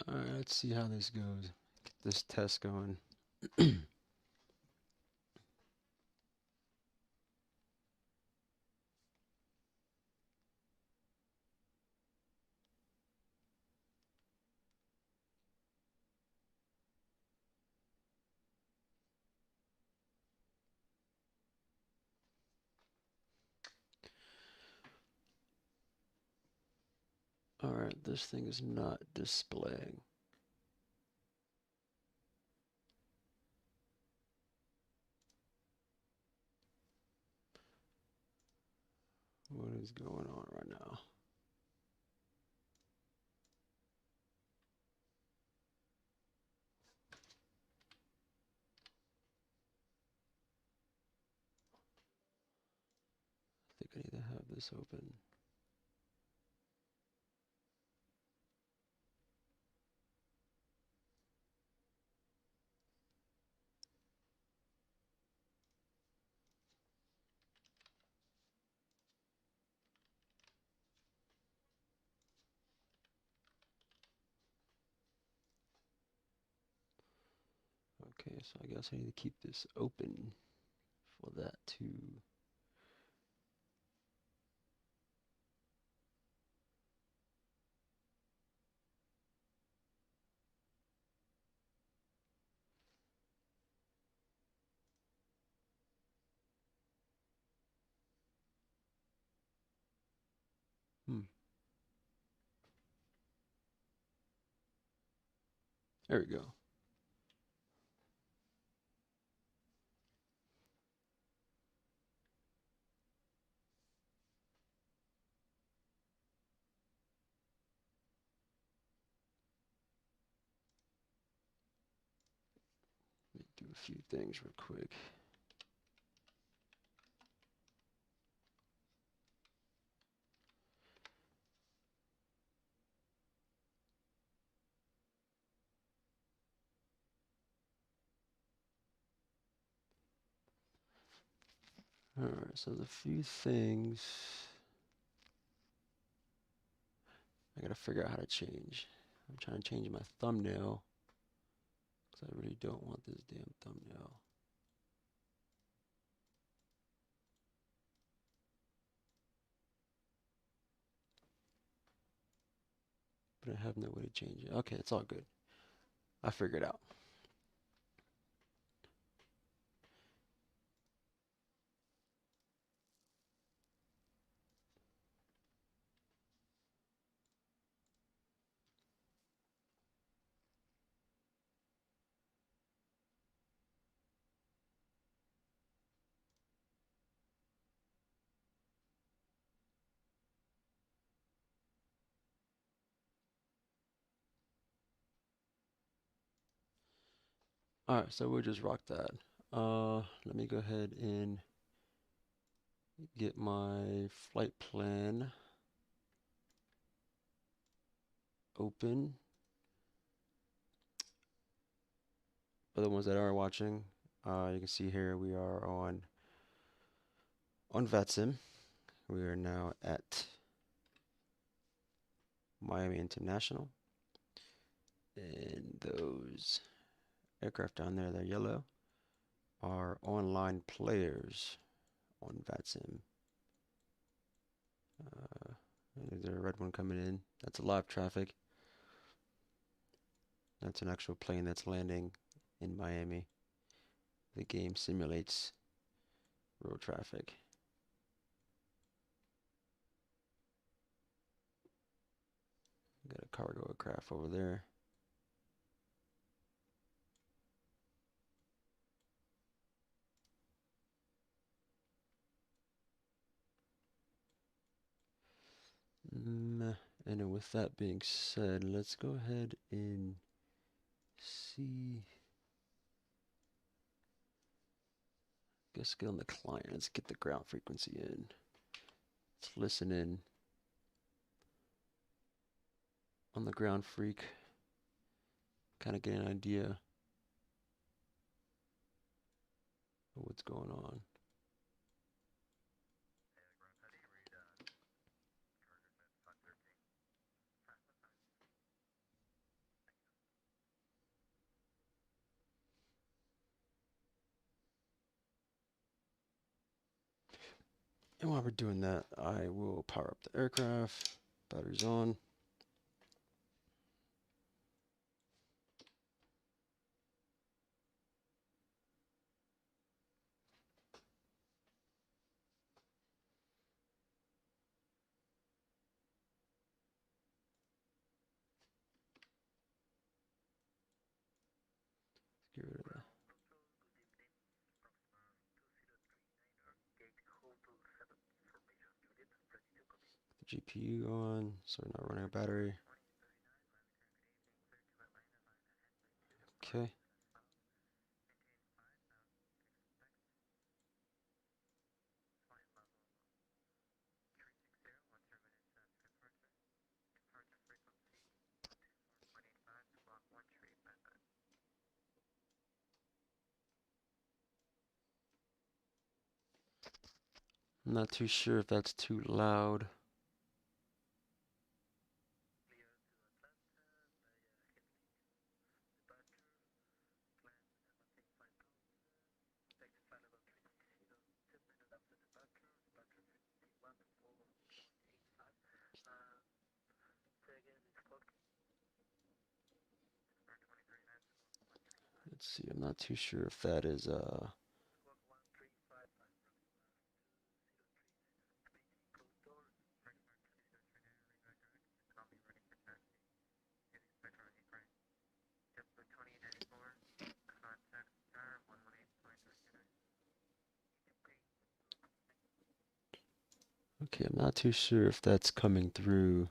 Alright, let's see how this goes. Get this test going. Alright, this thing is not displaying. What is going on right now? I think I need to have this open. Okay, so I guess I need to keep this open for that to. Hmm, there we go. Let me do a few things real quick. Alright, so there's a few things I gotta figure out how to change. I'm trying to change my thumbnail because I really don't want this damn thumbnail. But I have no way to change it. Okay, it's all good. I figured it out. Alright, so we'll just rock that. Let me go ahead and get my flight plan open. For the ones that are watching, you can see here we are on VATSIM. We are now at Miami International, and those aircraft down there, they're yellow, are online players on VATSIM. There's a red one coming in. That's a live traffic. That's an actual plane that's landing in Miami. The game simulates real traffic. Got a cargo aircraft over there. And then with that being said, let's go ahead and see. Guess get on the client. Let's get the ground frequency in. Let's listen in on the ground freak. Kind of get an idea of what's going on. And while we're doing that, I will power up the aircraft. Batteries on. Get rid of the GPU on, so we're not running a battery. Okay. I'm not too sure if that's too loud. Let's see, I'm not too sure if that is okay, I'm not too sure if that's coming through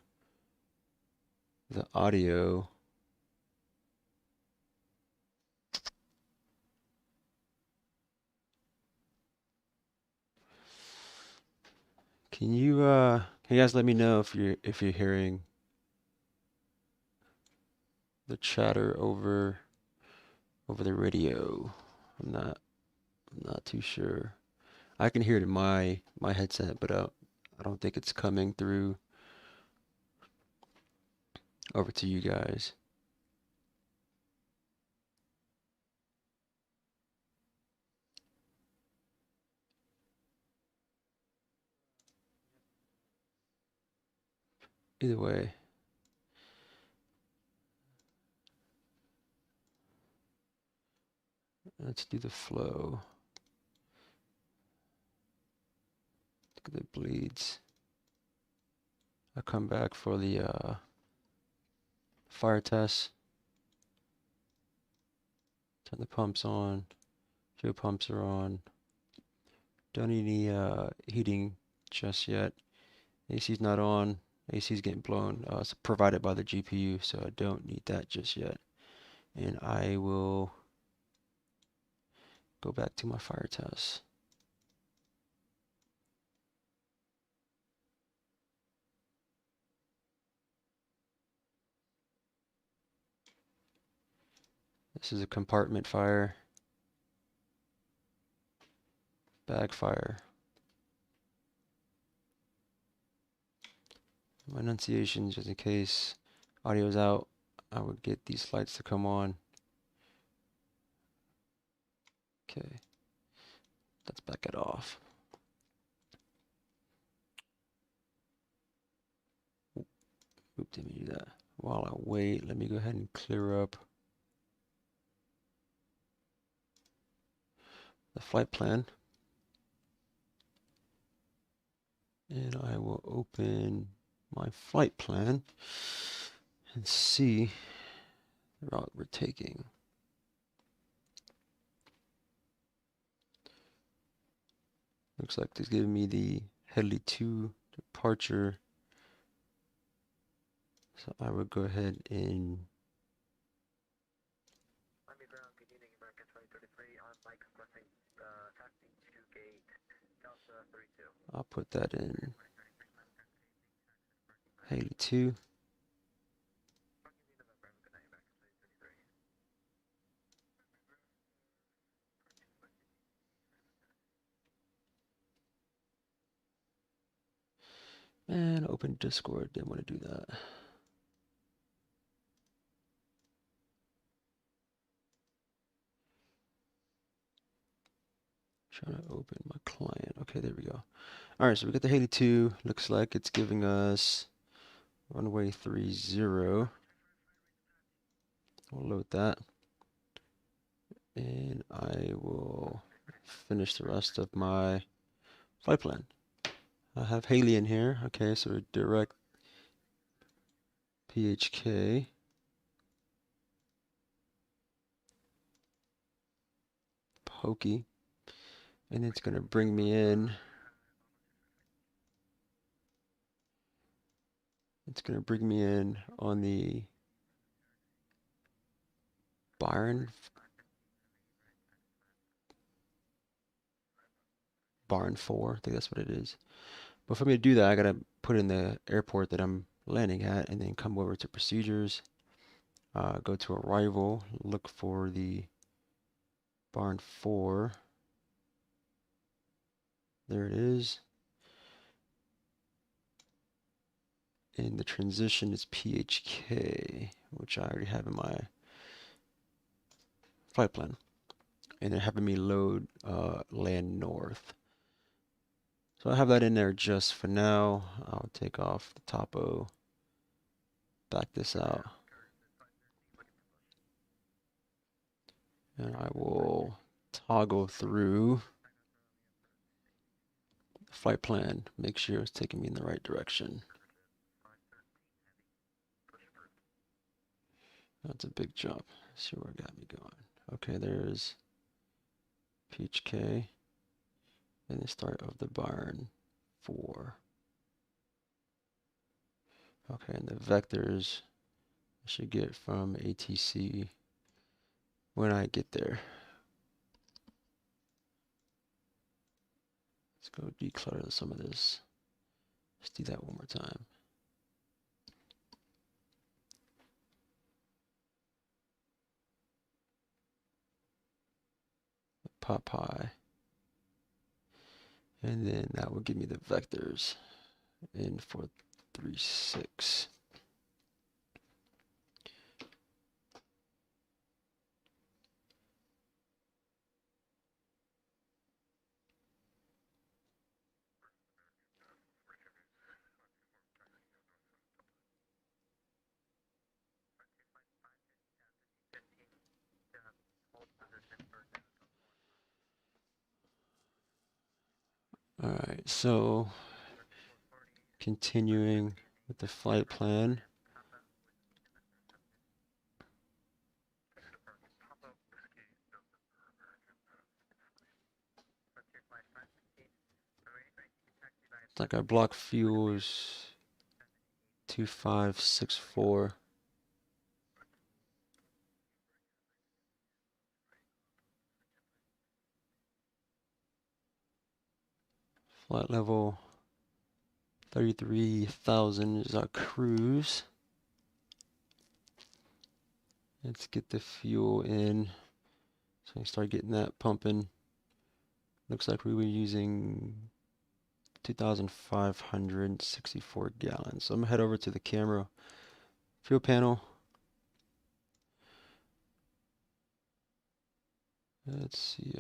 the audio. Can you guys let me know if you're hearing the chatter over the radio? I'm not too sure. I can hear it in my headset, but I don't think it's coming through over to you guys. Either way, let's do the flow. Look at the bleeds. I come back for the fire test. Turn the pumps on. Fuel pumps are on. Don't need any heating just yet. AC's not on. AC's getting blown. It's provided by the GPU, so I don't need that just yet. And I will go back to my fire test. This is a compartment fire. Bag fire. My enunciation, just in case audio's out, I would get these lights to come on. Okay, let's back it off. Oop, didn't do that. While I wait, let me go ahead and clear up the flight plan. And I will open my flight plan and see the route we're taking. Looks like it's giving me the Headley 2 departure. So I would go ahead and I'll put that in Haley 2. And open Discord, didn't want to do that. Trying to open my client. Okay, there we go. All right, so we got the Haley 2. Looks like it's giving us runway 30. We'll load that. And I will finish the rest of my flight plan. I have Haley in here. Okay, so direct PHK. Pokey. And it's going to bring me in. It's going to bring me in on the Barn 4. I think that's what it is. But for me to do that, I got to put in the airport that I'm landing at and then come over to procedures, go to arrival, look for the Barn 4. There it is. And the transition is PHK, which I already have in my flight plan. And they're having me load land north. So I have that in there just for now. I'll take off the topo, back this out. And I will toggle through the flight plan, make sure it's taking me in the right direction. That's a big jump. Let's see where it got me going. Okay, there's PHK and the start of the Barn 4. Okay, and the vectors I should get from ATC when I get there. Let's go declutter some of this. Let's do that one more time. Popeye. And then that will give me the vectors in 436. All right, so continuing with the flight plan. It's like our block fuel is 2564. Flight level 33,000 is our cruise. Let's get the fuel in. So I start getting that pumping. Looks like we were using 2,564 gallons. So I'm gonna head over to the camera fuel panel. Let's see,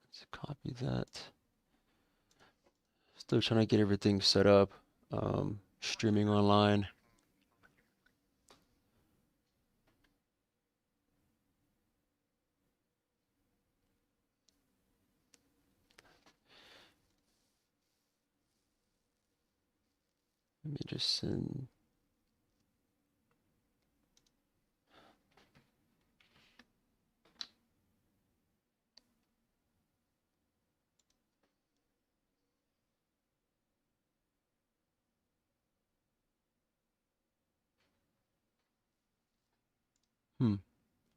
let's copy that. Still trying to get everything set up, streaming online. Let me just send.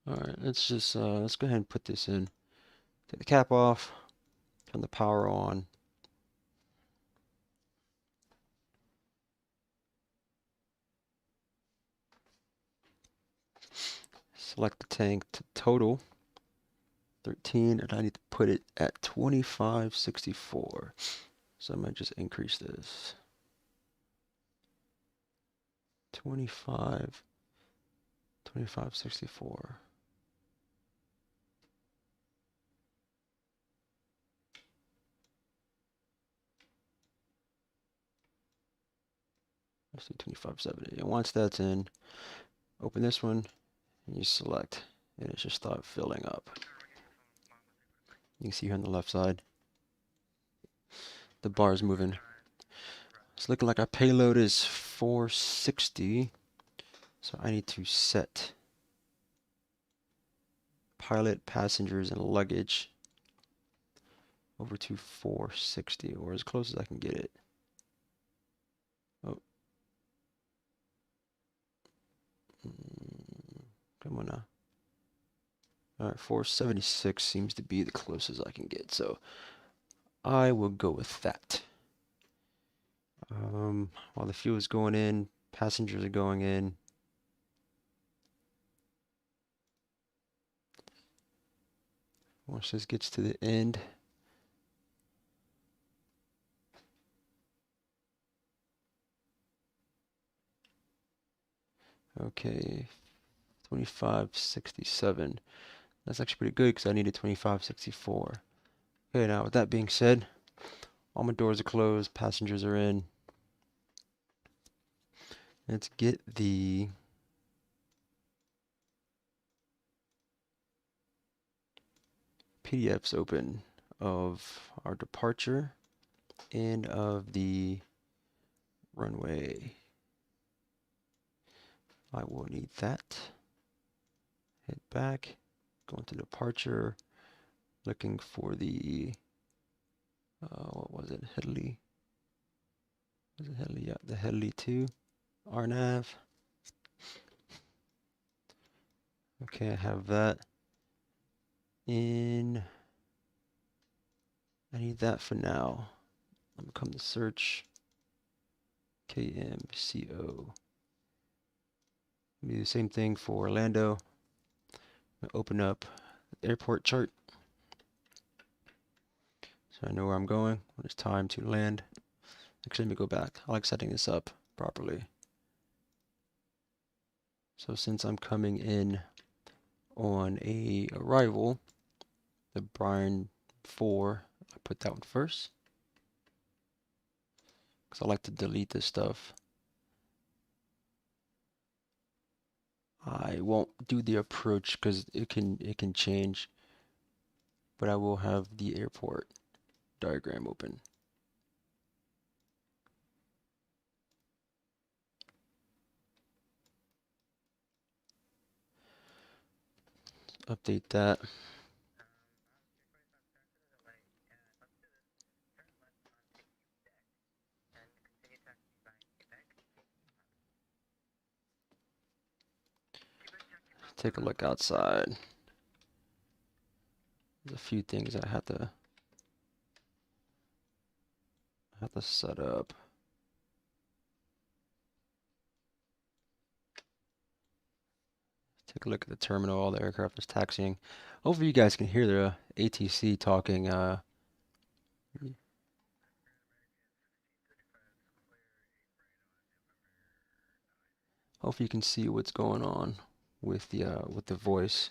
All right, let's just let's go ahead and put this in. Take the cap off, turn the power on. Select the tank to total 13, and I need to put it at 2564. So I might just increase this. 25 2564. Let's do 2570. And once that's in, open this one and you select, and it should start filling up. You can see here on the left side, the bar is moving. It's looking like our payload is 460. So I need to set pilot, passengers, and luggage over to 460, or as close as I can get it. Oh. Come on now. Alright, 476 seems to be the closest I can get, so I will go with that. While the fuel is going in, passengers are going in. Once this gets to the end, okay, 2567. That's actually pretty good because I needed 2564. Okay, now with that being said, all my doors are closed, passengers are in. Let's get the PDFs open of our departure and of the runway. I will need that. Head back, go into departure, looking for the, what was it, Headley? Was it Headley? Yeah, the Headley 2, RNAV. Okay, I have that in. I need that for now. I'm gonna come to search Kmco. Do the same thing for Orlando. I'm gonna open up the airport chart so I know where I'm going when it's time to land. Actually, let me go back. I like setting this up properly. So since I'm coming in on a arrival, the Brian 4, I put that one first because I like to delete this stuff. I won't do the approach because it can change, but I will have the airport diagram open. Update that. Take a look outside. There's a few things I have to set up. Take a look at the terminal. All the aircraft is taxiing. Hopefully you guys can hear the ATC talking. Hopefully you can see what's going on with the voice.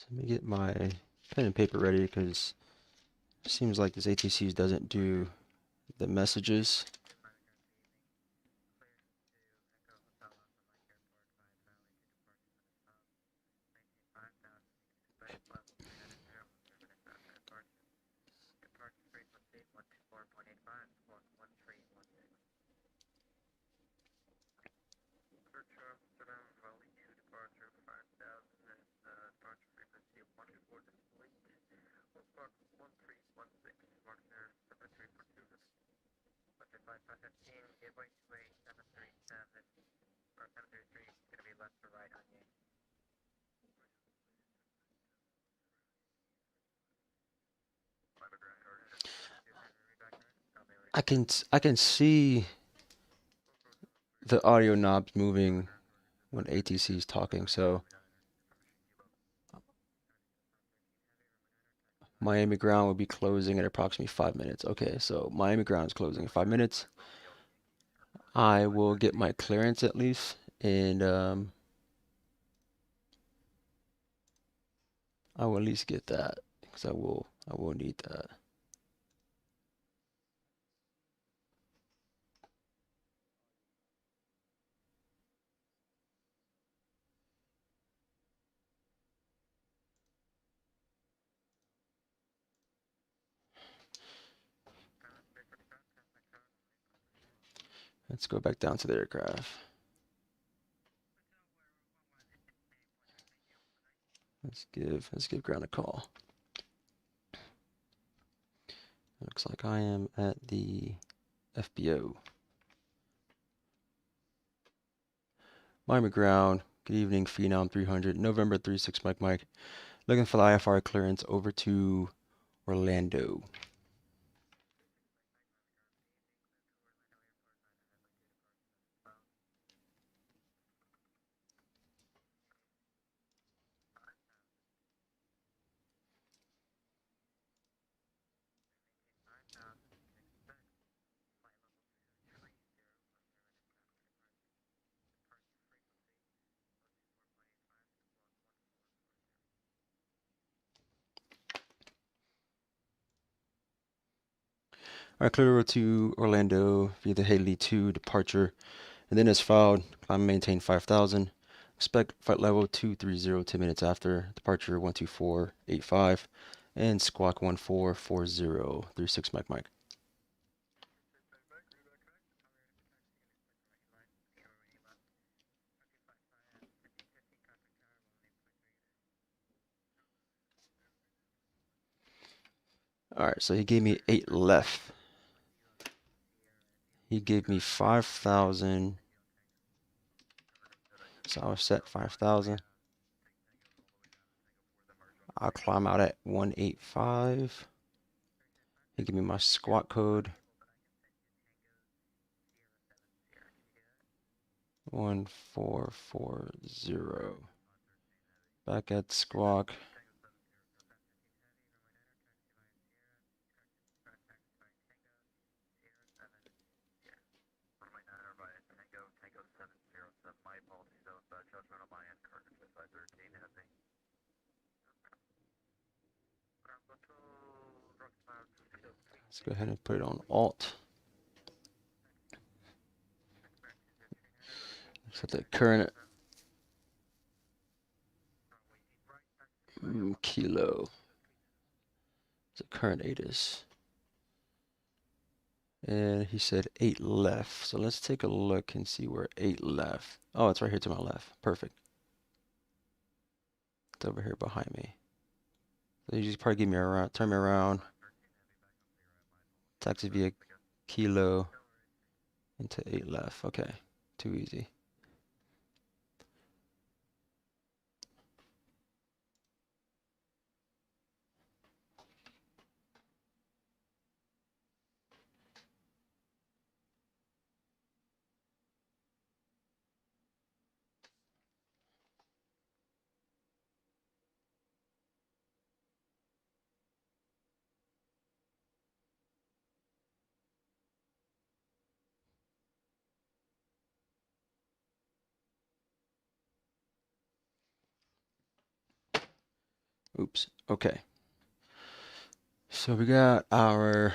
So let me get my pen and paper ready because it seems like this ATC doesn't do the messages. I can see the audio knobs moving when ATC is talking, so Miami ground will be closing in approximately 5 minutes. Okay, so Miami ground is closing in 5 minutes. I will get my clearance at least, and I will at least get that because I will need that. Let's go back down to the aircraft. Let's give ground a call. Looks like I am at the FBO. Miami ground. Good evening, Phenom 300, November 36 Mike. Looking for the IFR clearance over to Orlando. All right, clear road to Orlando via the Haley 2 departure, and then as filed, climb maintain 5,000. Expect flight level 230 10 minutes after departure 12485, and squawk 144036 Mike. All right, so he gave me 8 left. He gave me 5,000. So I'll set 5,000. I'll climb out at 185. He give me my squawk code. 1440. Back at squawk. Let's go ahead and put it on Alt. Set the current kilo. The current ATIS. And he said 8 left. So let's take a look and see where 8 left. Oh, it's right here to my left. Perfect. It's over here behind me. So you just probably give me around, turn me around. Taxi via kilo into 8 left. Okay, too easy. Oops. Okay. So we got our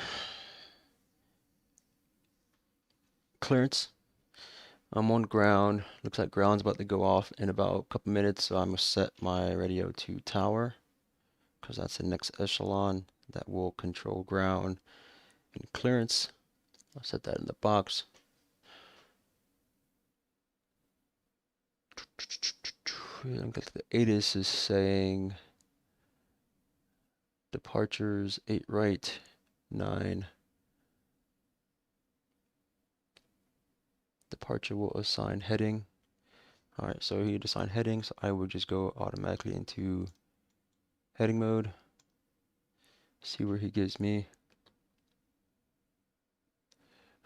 clearance. I'm on ground. Looks like ground's about to go off in about a couple minutes, so I'm gonna set my radio to tower because that's the next echelon that will control ground and clearance. I'll set that in the box. The ATIS is saying departures 8 right, 9 departure will assign heading. Alright, so he'd assign heading, so I would just go automatically into heading mode. See where he gives me.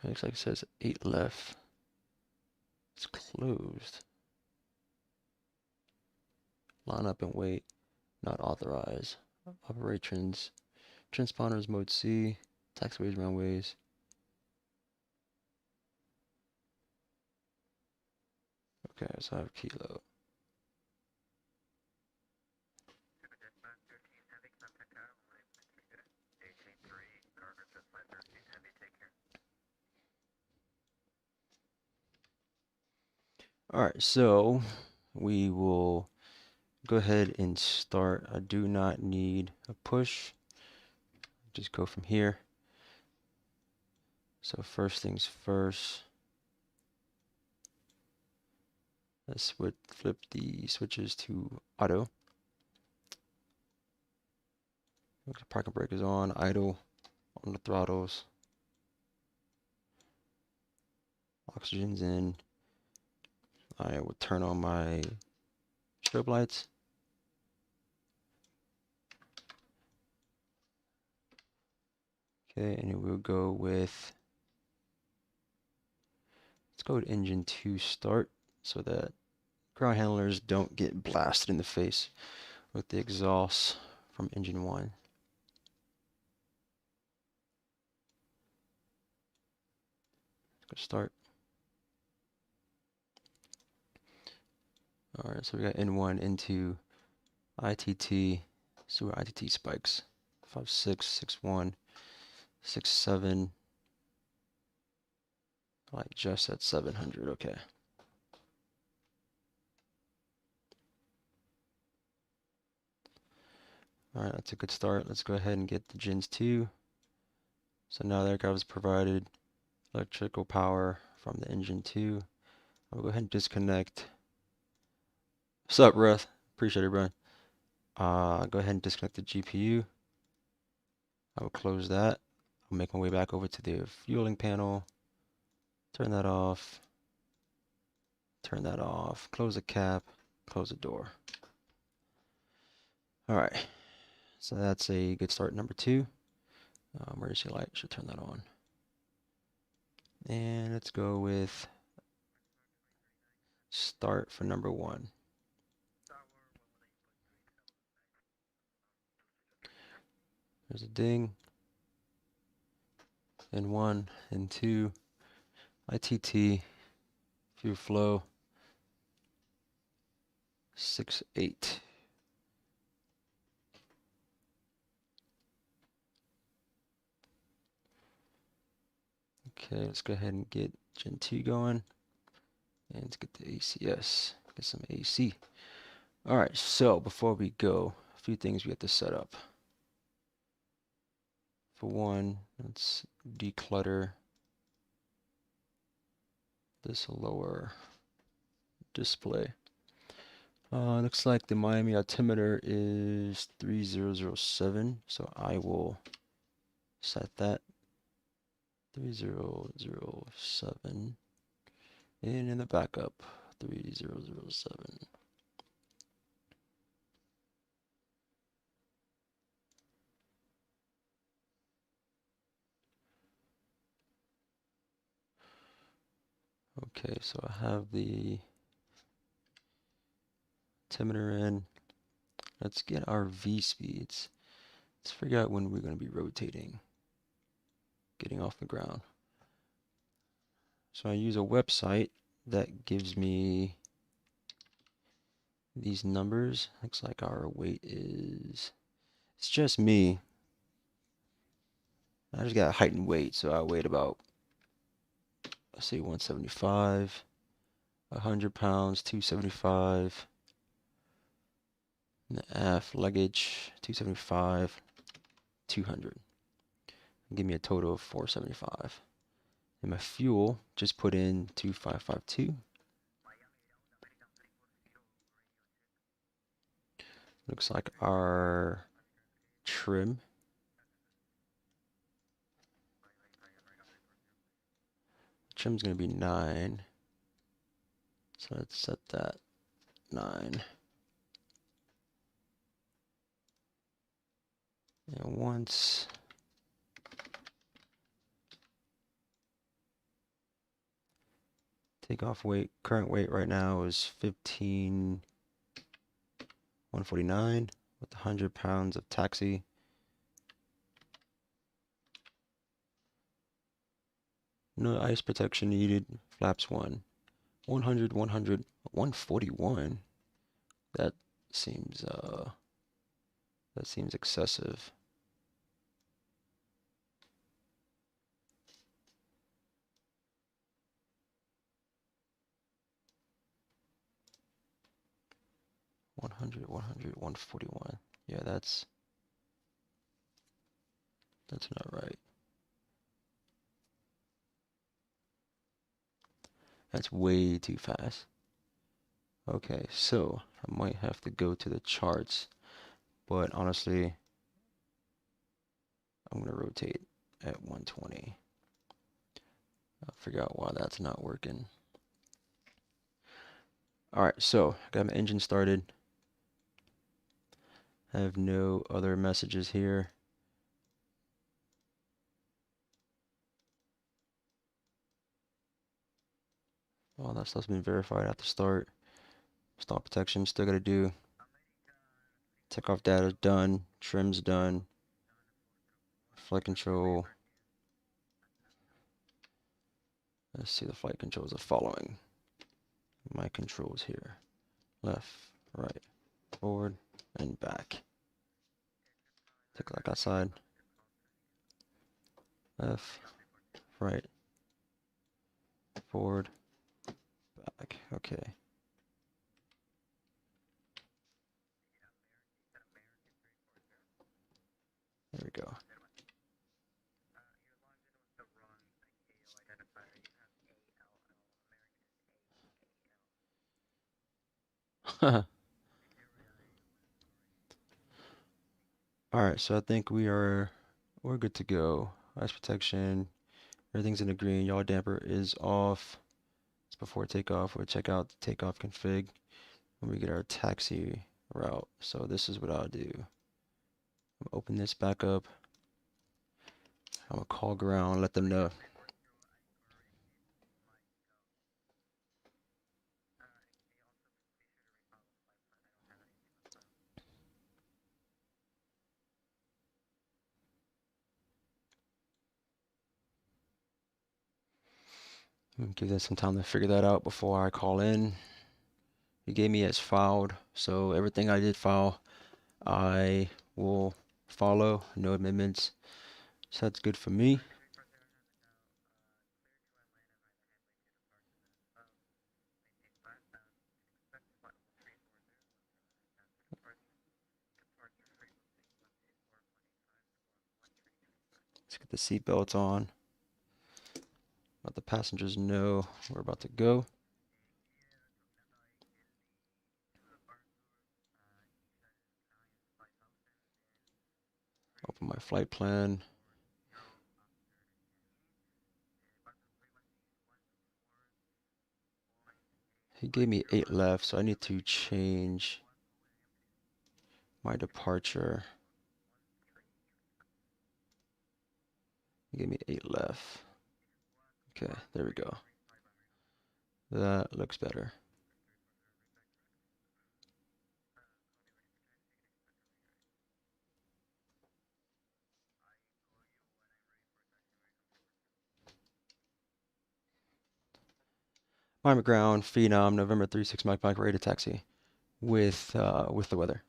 It looks like it says 8 left. It's closed. Line up and wait. Not authorized. Operations. Transponders mode C. Taxiways, runways. Okay, so I have kilo. Alright, so we will go ahead and start. I do not need a push. Just go from here. So first things first. Let's flip the switches to auto. Parking brake is on, idle on the throttles. Oxygen's in. I will turn on my strobe lights. Okay, and we'll go with, let's go with engine 2 start so that ground handlers don't get blasted in the face with the exhaust from engine 1. Let's go start. Alright, so we got N1, N2, ITT, sewer ITT spikes. 5.6, 6.1, 6.7. Like just at 700, okay. Alright, that's a good start. Let's go ahead and get the gens 2. So now the aircraft is provided electrical power from the engine 2. I'll go ahead and disconnect. What's up, Ruth? Appreciate it, Brian. Go ahead and disconnect the GPU. I will close that. I'll make my way back over to the fueling panel. Turn that off. Turn that off. Close the cap. Close the door. Alright. So that's a good start, number 2. Emergency light, should turn that on. And let's go with start for number 1. There's a ding. N1, N2, ITT, fuel flow, 6.8. Okay, let's go ahead and get Gen 2 going. And let's get the ACS, get some AC. Alright, so before we go, a few things we have to set up. For one, let's declutter this lower display. Looks like the Miami altimeter is 3007, so I will set that 3007, and in the backup 3007. Okay, so I have the altimeter in. Let's get our V speeds. Let's figure out when we're going to be rotating, getting off the ground. So I use a website that gives me these numbers. Looks like our weight is, it's just me. I just got height and weight, so I weighed about, let's say 175, 100 pounds, 275. And the F luggage, 275, 200. Give me a total of 475. And my fuel, just put in 2552. Looks like our trim. Trim's gonna be 9. So let's set that 9. And once takeoff weight, current weight right now is 15,149 with 100 pounds of taxi. No ice protection needed. Flaps 1. 100, 100, 141. That seems excessive. One hundred, 100, 141. Yeah, that's not right. That's way too fast. Okay, so I might have to go to the charts, but honestly, I'm gonna rotate at 120. I'll figure out why that's not working. All right, so got my engine started. I have no other messages here. All that stuff's been verified at the start. Stall protection still gotta do. Takeoff data done. Trim's done. Flight control. Let's see, the flight controls are following. My controls here. Left, right, forward, and back. Take a look outside. Left, right, forward, back. Okay. There we go. Alright, so I think we're good to go. Ice protection, everything's in the green. Yaw damper is off. It's before takeoff. We'll check out the takeoff config when we get our taxi route. So this is what I'll do. Open this back up. I'm gonna call ground, let them know. Give them some time to figure that out before I call in. He gave me as filed, so everything I did file, I will follow. No amendments. So that's good for me. Let's get the seatbelts on. Let the passengers know we're about to go. Open my flight plan. He gave me 8 left, so I need to change my departure. He gave me 8 left. Okay, there we go. That looks better. Miami ground, Phenom, November 36 Mike Mike, ready to taxi with the weather.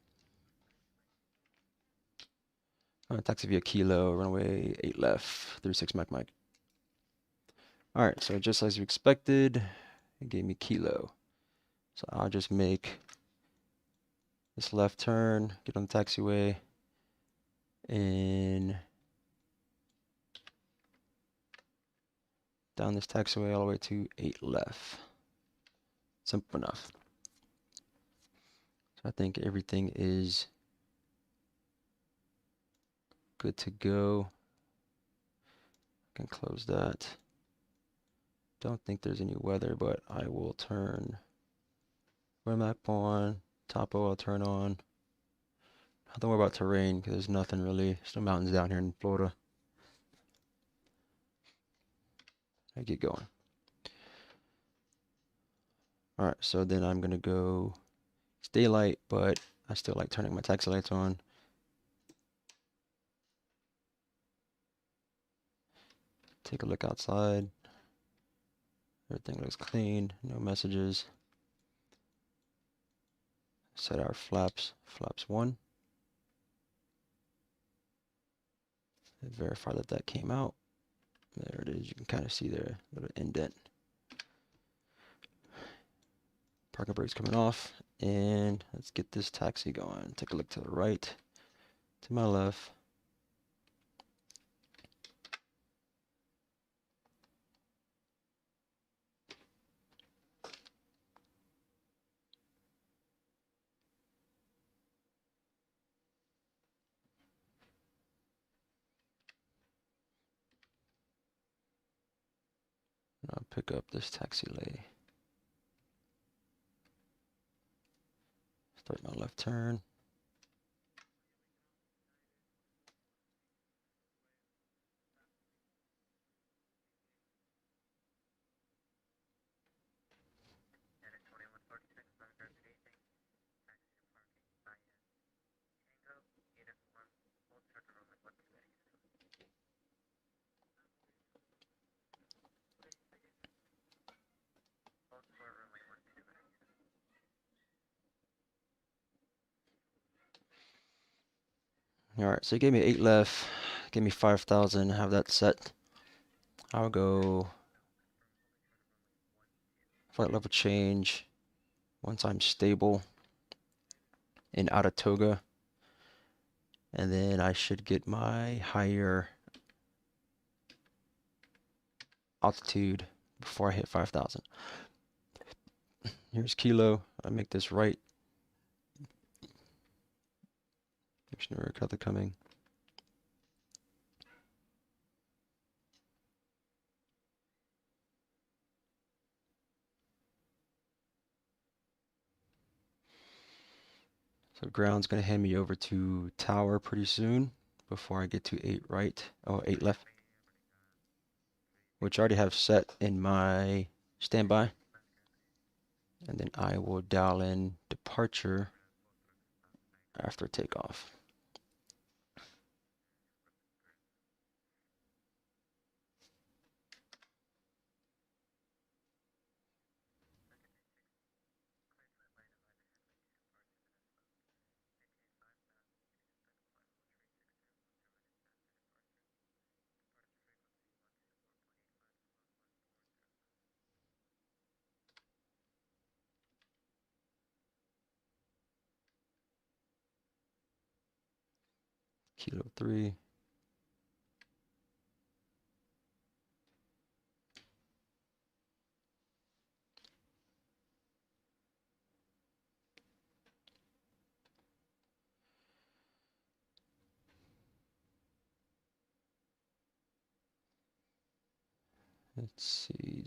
Taxi via Kilo, runway 8 left, 36 Mike Mike. All right, so just as you expected, it gave me Kilo. So I'll just make this left turn, get on the taxiway, and down this taxiway all the way to 8 left. Simple enough. So I think everything is good to go. I can close that. Don't think there's any weather, but I will turn weather map on, topo I'll turn on. Don't worry about terrain because there's nothing really. There's no mountains down here in Florida. I get going. All right, so then I'm gonna go. It's daylight, but I still like turning my taxi lights on. Take a look outside. Everything looks clean. No messages. Set our flaps. Flaps 1. Verify that that came out. There it is. You can kind of see there, a little indent. Parking brake's coming off. And let's get this taxi going. Take a look to the right, to my left. I'll pick up this taxi lay. Start my left turn. All right, so you gave me 8 left, give me 5,000, have that set. I'll go flight level change once I'm stable in Atatoga, and then I should get my higher altitude before I hit 5,000. Here's Kilo. I make this right. Missionary Cutter coming. So ground's gonna hand me over to tower pretty soon before I get to 8 right. Oh, 8 left. Which I already have set in my standby. And then I will dial in departure after takeoff. Kilo 3. Let's see,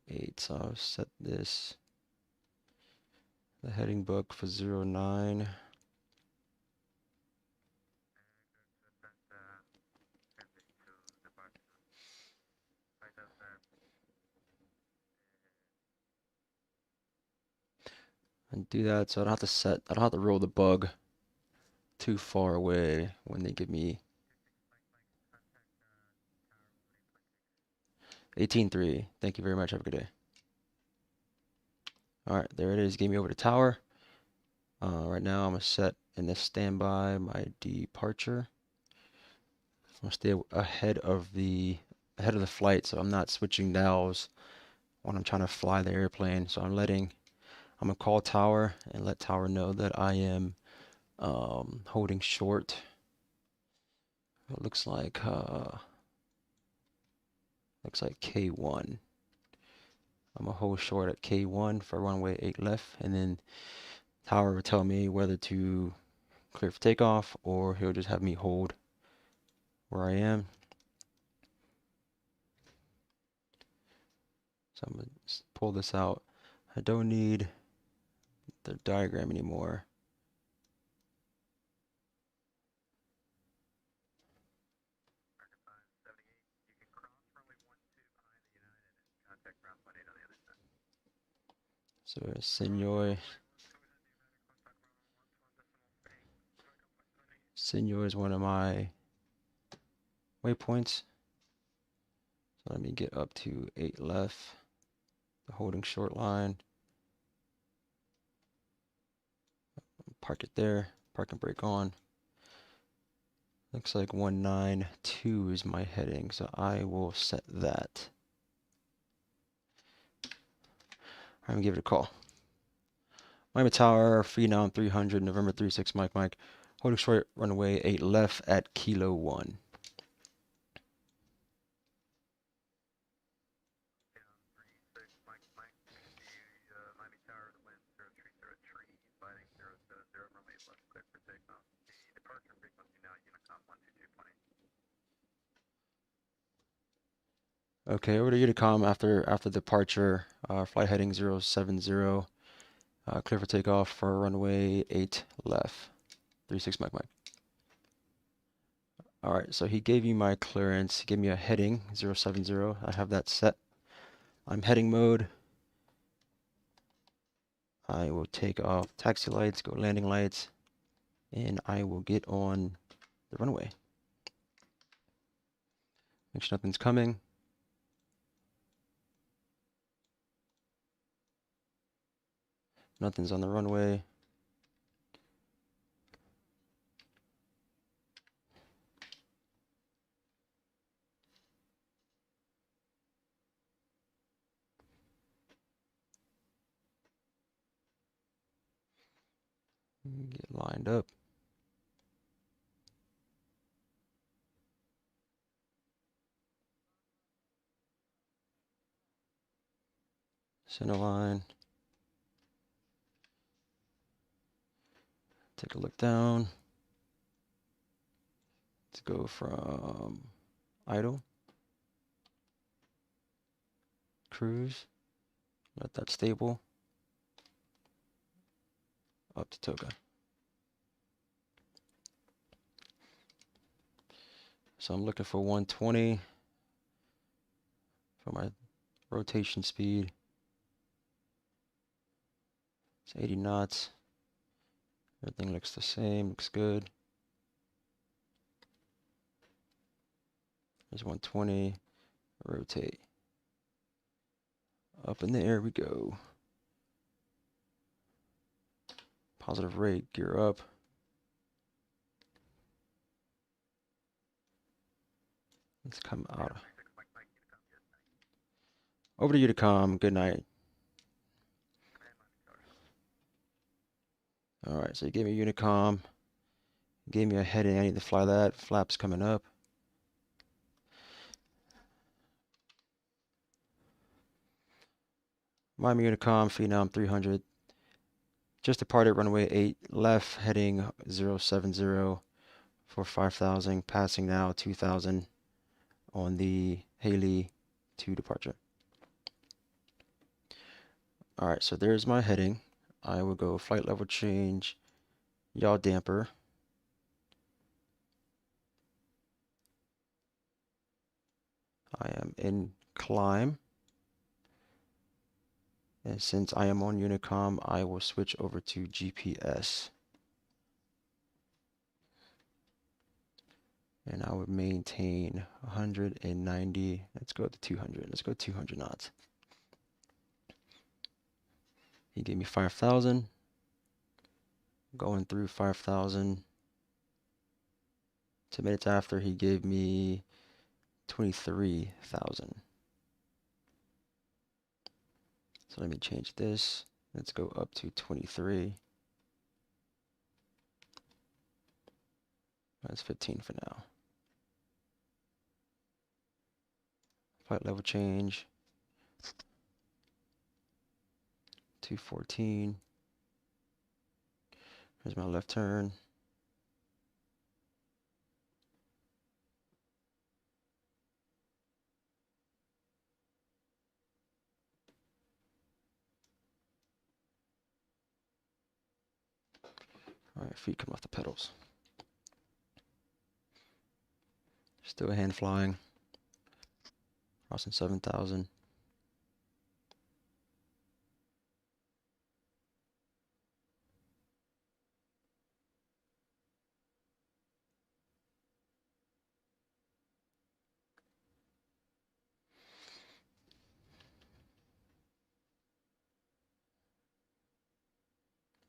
08. So I'll set this, the heading book for 09. And do that so I don't have to set, I don't have to roll the bug too far away when they give me 18.3. Thank you very much. Have a good day. All right, there it is. Gave me over to tower. Right now I'm gonna set in this standby my departure. I'm gonna stay ahead of the flight, so I'm not switching dials when I'm trying to fly the airplane. So I'm gonna call tower and let tower know that I am holding short. It looks like K1. I'm gonna hold short at K1 for runway 8 left, and then tower will tell me whether to clear for takeoff or he'll just have me hold where I am. So I'm gonna pull this out. I don't need the diagram anymore. So Senor is one of my waypoints. So let me get up to 8 left, the holding short line. Park it there, park and brake on. Looks like 192 is my heading, so I will set that. I'm gonna give it a call. Miami Tower, Phenom 300, November 36, Mike. Holding short, runway 8 left at Kilo 1. Okay, over to Unicom after departure, flight heading 070, clear for takeoff for runway 8 left, 36 Mike. All right, so he gave you my clearance. He gave me a heading 070. I have that set. I'm heading mode. I will take off taxi lights, go landing lights, and I will get on the runway. Make sure nothing's coming. Nothing's on the runway. Get lined up. Center line. Take a look down. Let's go from idle, cruise, let that stable, up to Toga. So I'm looking for 120 for my rotation speed. It's 80 knots. Everything looks the same, looks good. There's 120, rotate. Up in the air we go. Positive rate, gear up. Let's come out. Over to Unicom, good night. All right, so you gave me Unicom. Gave me a heading, I need to fly that. Flaps coming up. Miami Unicom, Phenom 300. Just departed runway 8 left, heading 070 for 5,000, passing now 2,000 on the Haley 2 departure. All right, so there's my heading. I will go flight level change, yaw damper. I am in climb. And since I am on Unicom, I will switch over to GPS. And I would maintain 190. Let's go to 200. Let's go 200 knots. He gave me 5,000. Going through 5,000. 2 minutes after, he gave me 23,000. So let me change this. Let's go up to 23. That's 15 for now. Flight level change. 214. Here's my left turn. All right, feet come off the pedals. Still a hand flying. Crossing 7,000.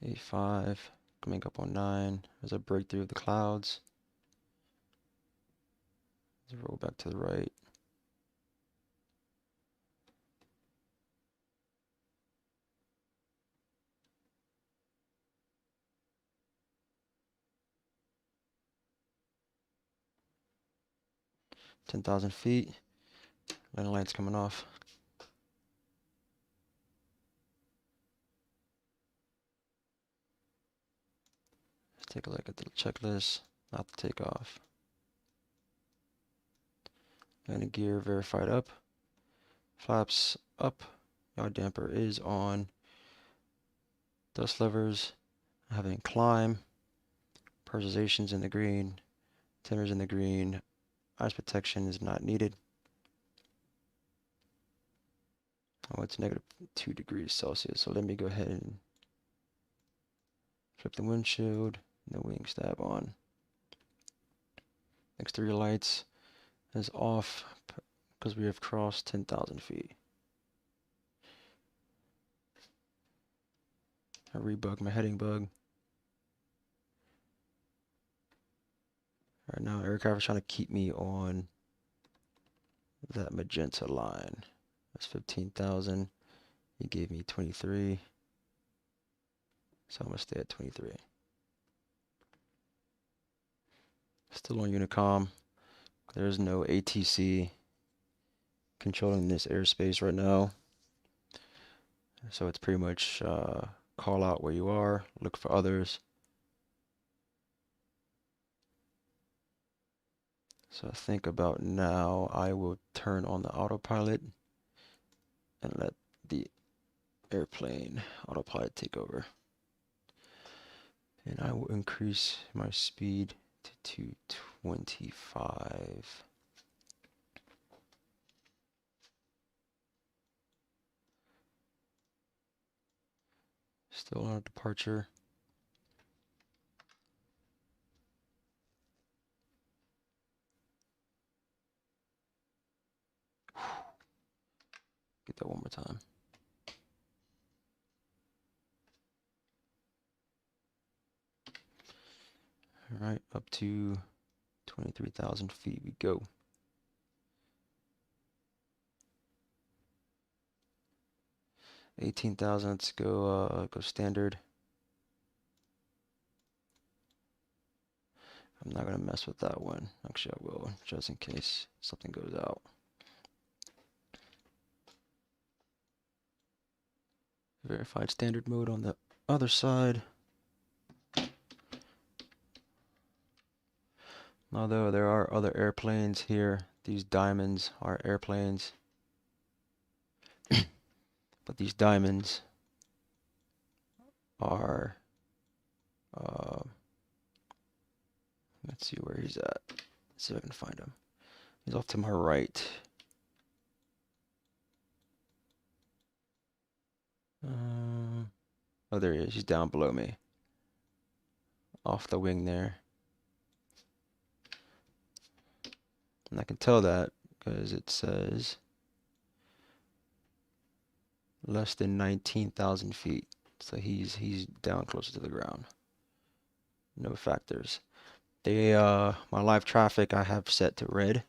A5, coming up on 9. There's a breakthrough of the clouds. Let's roll back to the right. Ten 10,000 feet. Landing lights coming off. Let's take a look at the checklist. Not the takeoff. Landing gear verified up. Flaps up. Yaw damper is on. Dust levers. Having climb. Presurization's in the green. Timmer's in the green. Ice protection is not needed. Oh, it's -2 degrees Celsius. So let me go ahead and flip the windshield and the wing stab on. Exterior lights is off because we have crossed 10,000 feet. I rebug my heading bug. Right now, aircraft is trying to keep me on that magenta line. That's 15,000. He gave me 23. So I'm going to stay at 23. Still on Unicom. There's no ATC controlling this airspace right now. So it's pretty much call out where you are, look for others. So I think about now I will turn on the autopilot and let the airplane autopilot take over. And I will increase my speed to 225. Still on a departure. Get that one more time. All right, up to 23,000 feet we go. 18,000, let's go standard. I'm not gonna mess with that one. Actually, I will, just in case something goes out. Verified standard mode on the other side. Although there are other airplanes here, these diamonds are airplanes. But these diamonds are, let's see where he's at. Let's see if I can find him. He's off to my right. Oh, there he is. He's down below me. Off the wing there. And I can tell that because it says less than 19,000 feet. So he's down closer to the ground. No factors. My live traffic I have set to red.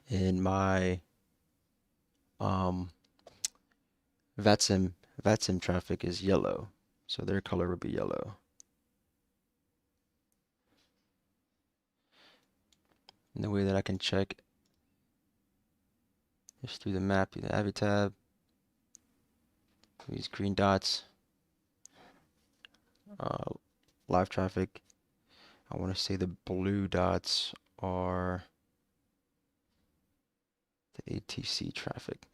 And my VATSIM traffic is yellow. So their color would be yellow. And the way that I can check is through the map, through the Avi tab. These green dots. Live traffic. I want to say the blue dots are the ATC traffic.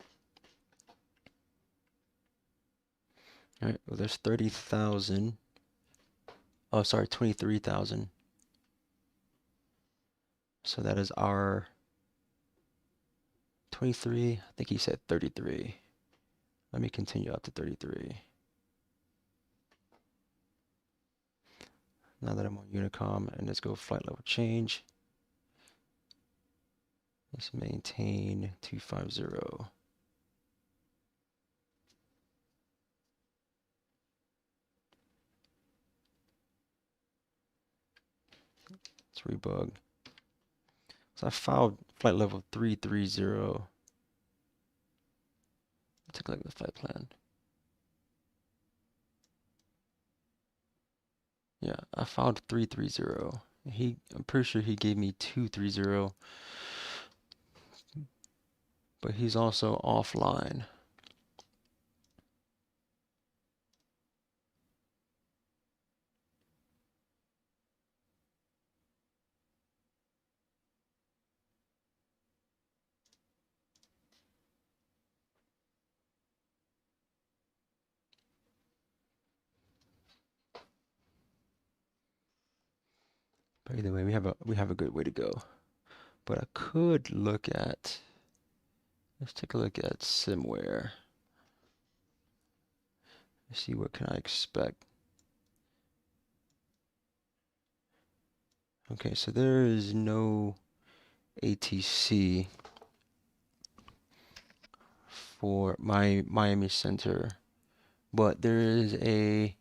All right, well, there's 30,000 Oh, sorry, 23,000. So that is our 23. I think he said 33. Let me continue up to 33. Now that I'm on Unicom, and let's go flight level change. Let's maintain 250. Let's rebug. So I filed flight level 330. Take a look at the flight plan. Yeah, I filed 330. I'm pretty sure he gave me 230, but he's also offline. But either way, we have a good way to go. But I could look at, let's take a look at SimWare. Let's see what can I expect. Okay, so there is no ATC for my Miami Center, but there is a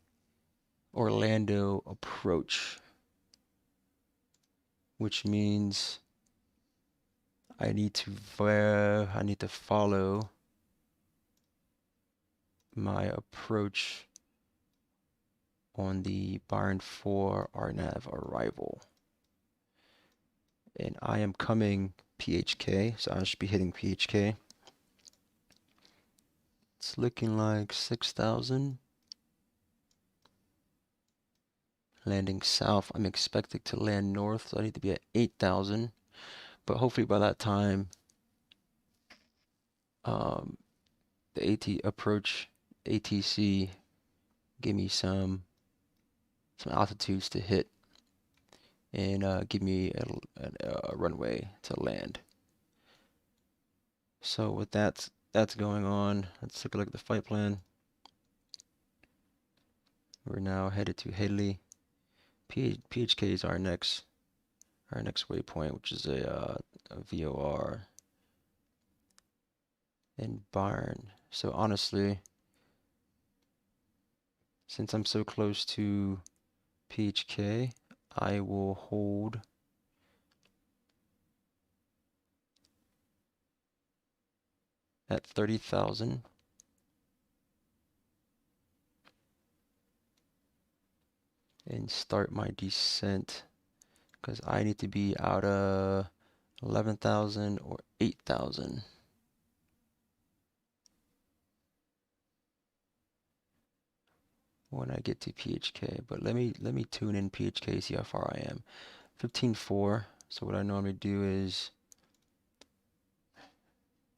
Orlando approach, which means I need to follow my approach on the Byron 4 RNAV arrival. And I am coming PHK, so I should be hitting PHK. It's looking like 6,000. Landing south, I'm expected to land north, so I need to be at 8,000. But hopefully by that time, the ATC give me some altitudes to hit and give me a runway to land. So with that's going on, let's take a look at the flight plan. We're now headed to Haley. PHK is our next waypoint, which is a VOR in Byron. So honestly, since I'm so close to PHK, I will hold at 30,000. And start my descent because I need to be out of 11,000 or 8,000. When I get to PHK, but let me tune in PHK, see how far I am. 15.4. So what I normally do is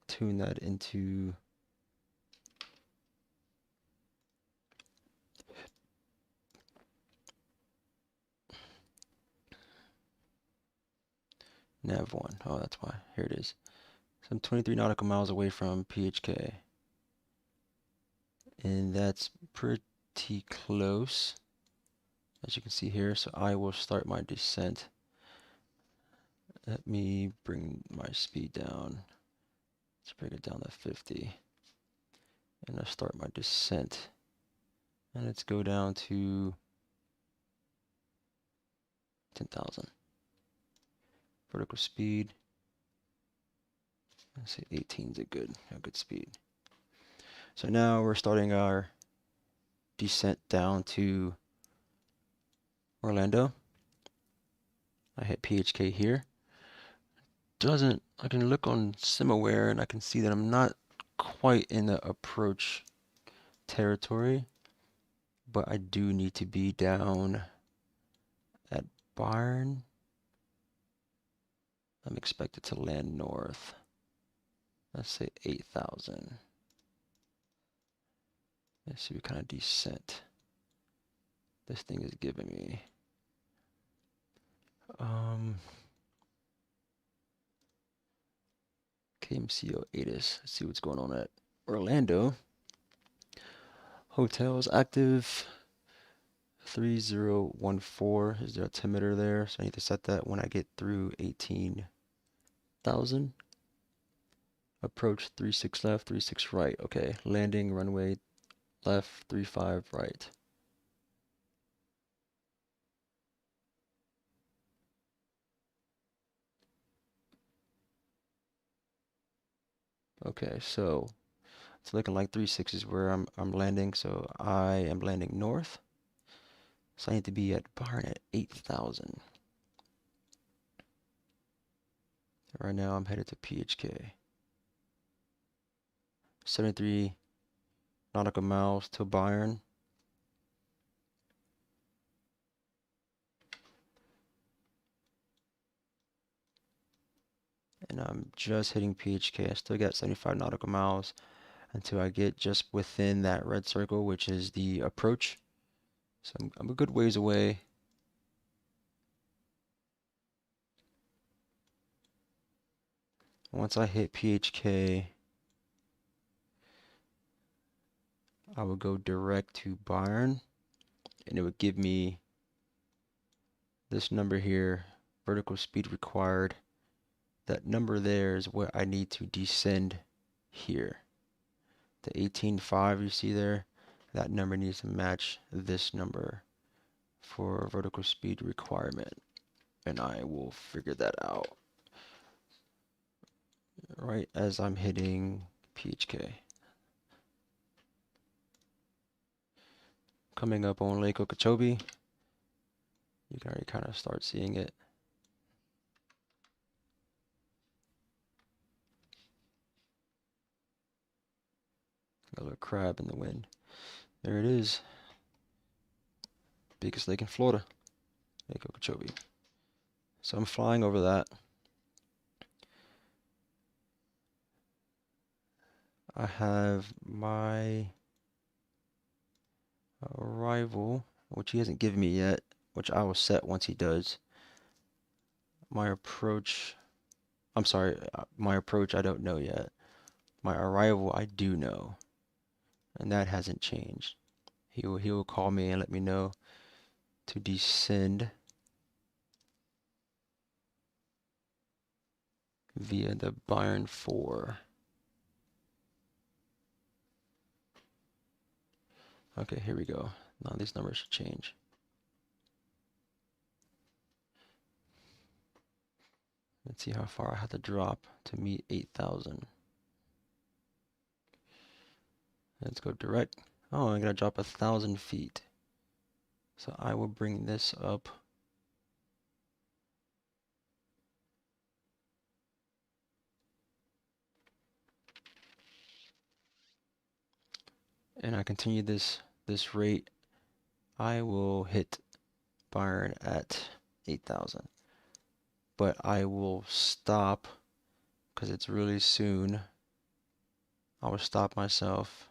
tune that into nav1. Oh, that's why. Here it is. So I'm 23 nautical miles away from PHK, and that's pretty close, as you can see here. So I will start my descent. Let me bring my speed down. Let's bring it down to 50. And I'll start my descent. And let's go down to 10,000. Vertical speed. Let's say 18 is a good speed. So now we're starting our descent down to Orlando. I hit PHK here. I can look on SimAware and I can see that I'm not quite in the approach territory, but I do need to be down at Byron. I'm expected to land north. Let's say 8,000. Let's see what kind of descent this thing is giving me. Kmco ATIS. Let's see what's going on at Orlando. Hotels active 3014 is the altimeter there, so I need to set that when I get through 18,000. Approach 36 left, 36 right. Okay, landing runway left, 35 right. Okay, so it's looking like 36 is where I'm landing, so I am landing north. So I need to be at Byron at 8,000. Right now I'm headed to PHK. 73 nautical miles to Byron. And I'm just hitting PHK. I still got 75 nautical miles until I get just within that red circle, which is the approach. So I'm a good ways away. Once I hit PHK, I would go direct to Byron, and it would give me this number here, vertical speed required. That number there is what I need to descend here. The 18.5 you see there, that number needs to match this number for vertical speed requirement, and I will figure that out right as I'm hitting PHK. Coming up on Lake Okeechobee, you can already kind of start seeing it. A little crab in the wind. There it is. Biggest lake in Florida, Lake Okeechobee. So I'm flying over that. I have my arrival, which he hasn't given me yet, which I will set once he does. My approach, I'm sorry, my approach I don't know yet. My arrival I do know, and that hasn't changed. He will call me and let me know to descend via the Byron 4. Okay, here we go. Now these numbers should change. Let's see how far I have to drop to meet 8,000. Let's go direct. Oh, I'm gonna drop 1,000 feet. So I will bring this up. And I continue this rate. I will hit Byron at 8,000. But I will stop because it's really soon. I will stop myself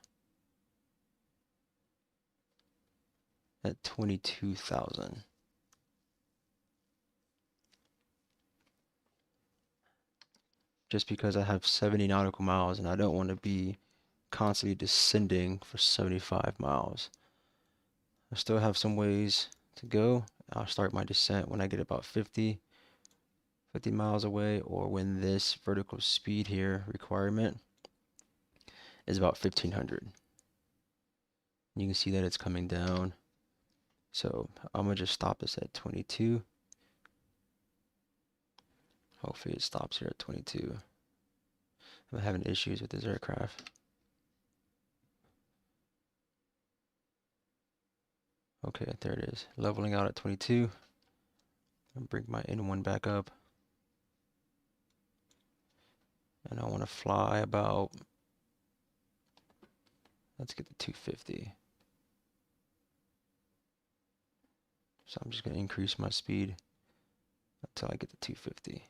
at 22,000. Just because I have 70 nautical miles and I don't want to be constantly descending for 75 miles. I still have some ways to go. I'll start my descent when I get about 50 miles away, or when this vertical speed here requirement is about 1,500. You can see that it's coming down. So I'm gonna just stop this at 22. Hopefully it stops here at 22. I'm having issues with this aircraft. Okay, there it is. Leveling out at 22. I'll bring my N1 back up. And I want to fly about, let's get to 250. So I'm just going to increase my speed until I get to 250.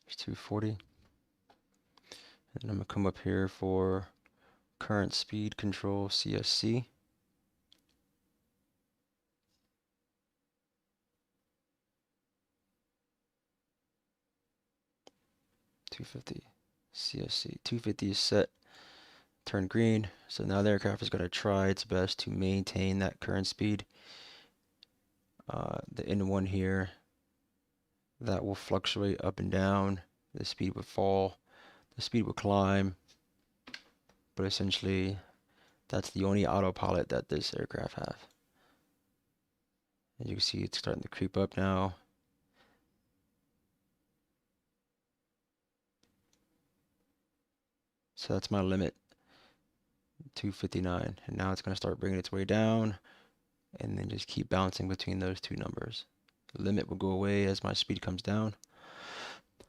There's 240. And I'm gonna come up here for current speed control CSC. .250 CSC. 250 is set. Turn green. So now the aircraft is going to try its best to maintain that current speed. The N1 here, that will fluctuate up and down. The speed would fall. The speed would climb. But essentially, that's the only autopilot that this aircraft has. As you can see, it's starting to creep up now. So that's my limit, 259. And now it's going to start bringing its way down and then just keep bouncing between those two numbers. The limit will go away as my speed comes down.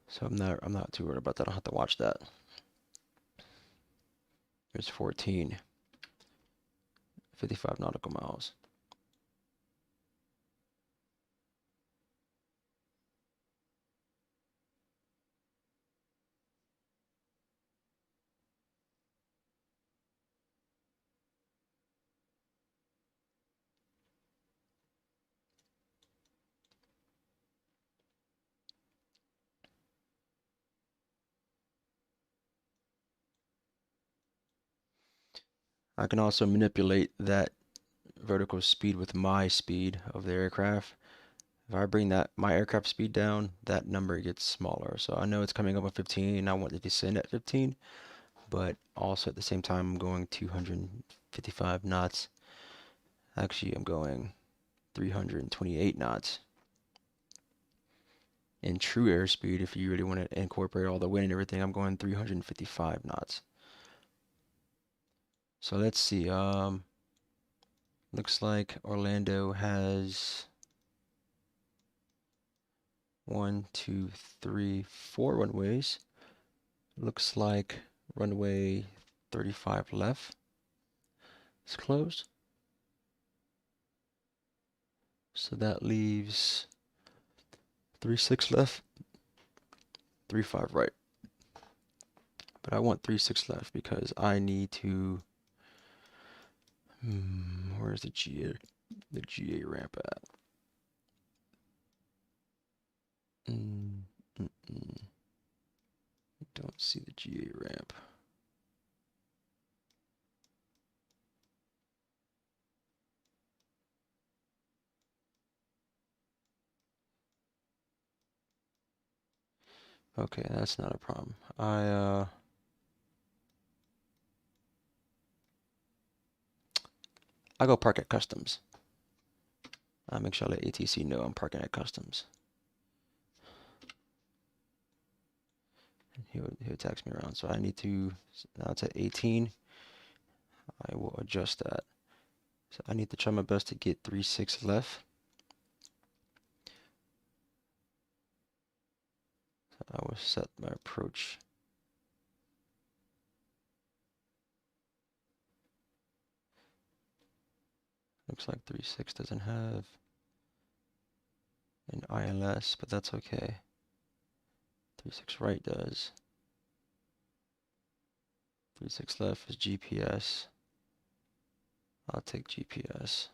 So I'm not too worried about that. I don't have to watch that. There's 14. 55 nautical miles. I can also manipulate that vertical speed with my speed of the aircraft. If I bring my aircraft speed down, that number gets smaller. So I know it's coming up at 15. I want to descend at 15, but also at the same time, I'm going 255 knots. Actually, I'm going 328 knots. In true airspeed, if you really want to incorporate all the wind and everything, I'm going 355 knots. So let's see. Looks like Orlando has 1, 2, 3, 4 runways. Looks like runway 35 left is closed. So that leaves 36 left, 35 right. But I want 36 left because I need to. Where's the GA ramp at? Don't see the GA ramp. Okay, that's not a problem. I go park at customs. I make sure I let ATC know I'm parking at customs. He would tax me around. So I need to, now it's at 18. I will adjust that. So I need to try my best to get 36 left. So I will set my approach. Looks like 36 doesn't have an ILS, but that's okay. 36 right does. 36 left is GPS. I'll take GPS.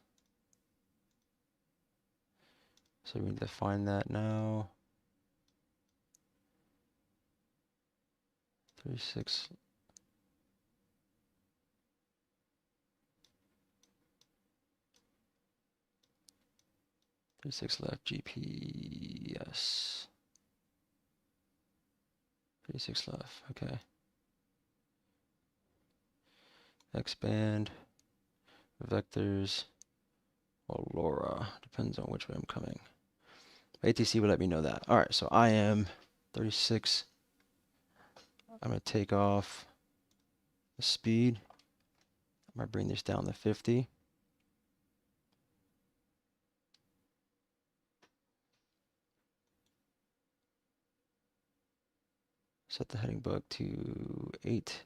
So we need to find that now. 36. Six left GPS. 36 left. Okay. Expand. Vectors. Aurora. Depends on which way I'm coming. ATC will let me know that. Alright, so I am 36. I'm going to take off the speed. I'm going to bring this down to 50. Set the heading bug to 8.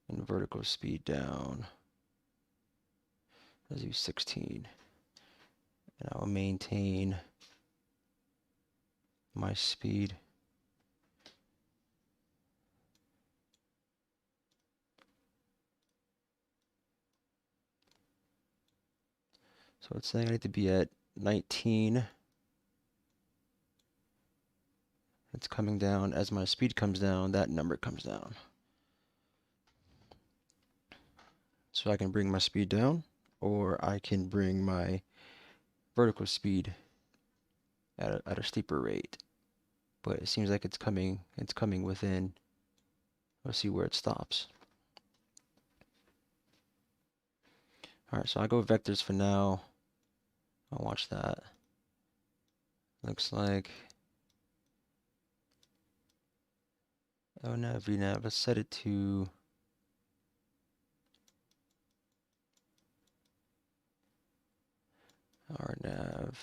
And vertical speed down. Let's do 16. And I will maintain my speed So it's saying I need to be at 19. It's coming down. As my speed comes down, that number comes down. So I can bring my speed down, or I can bring my vertical speed at a steeper rate. But it seems like it's coming within. Let's see where it stops. Alright, so I go vectors for now. I'll watch that. Looks like ONAV, VNAV. Let's set it to RNAV.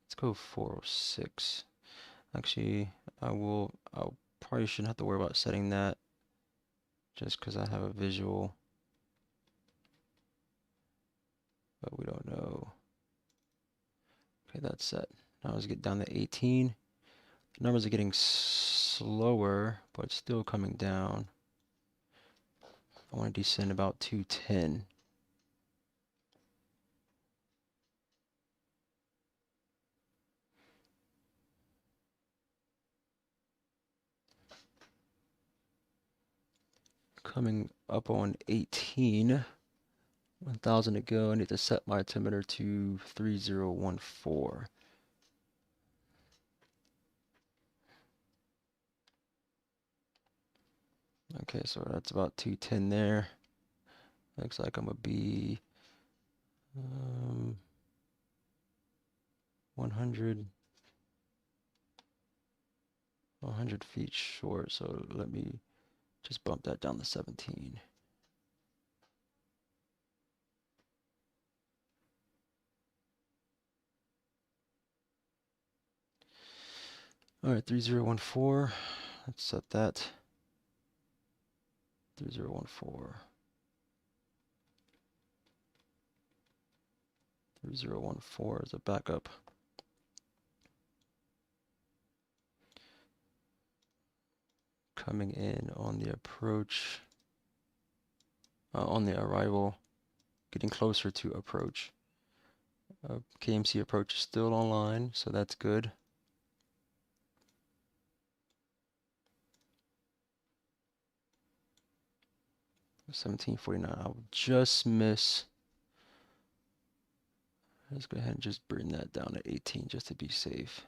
Let's go 406. Actually, I'll probably shouldn't have to worry about setting that just because I have a visual, but we don't know. Okay, that's set. Now let's get down to 18. The numbers are getting slower, but still coming down. I want to descend about 210. Coming up on 18. 1,000 to go. I need to set my altimeter to 3014. Okay, so that's about 210 there. Looks like I'm gonna be 100 feet short. So let me just bump that down to 17. All right, 3014. Let's set that. 3014. 3014 is a backup. Coming in on the approach, on the arrival, getting closer to approach. KMC approach is still online, so that's good. 1749. I'll just miss. Let's go ahead and just bring that down to 18 just to be safe.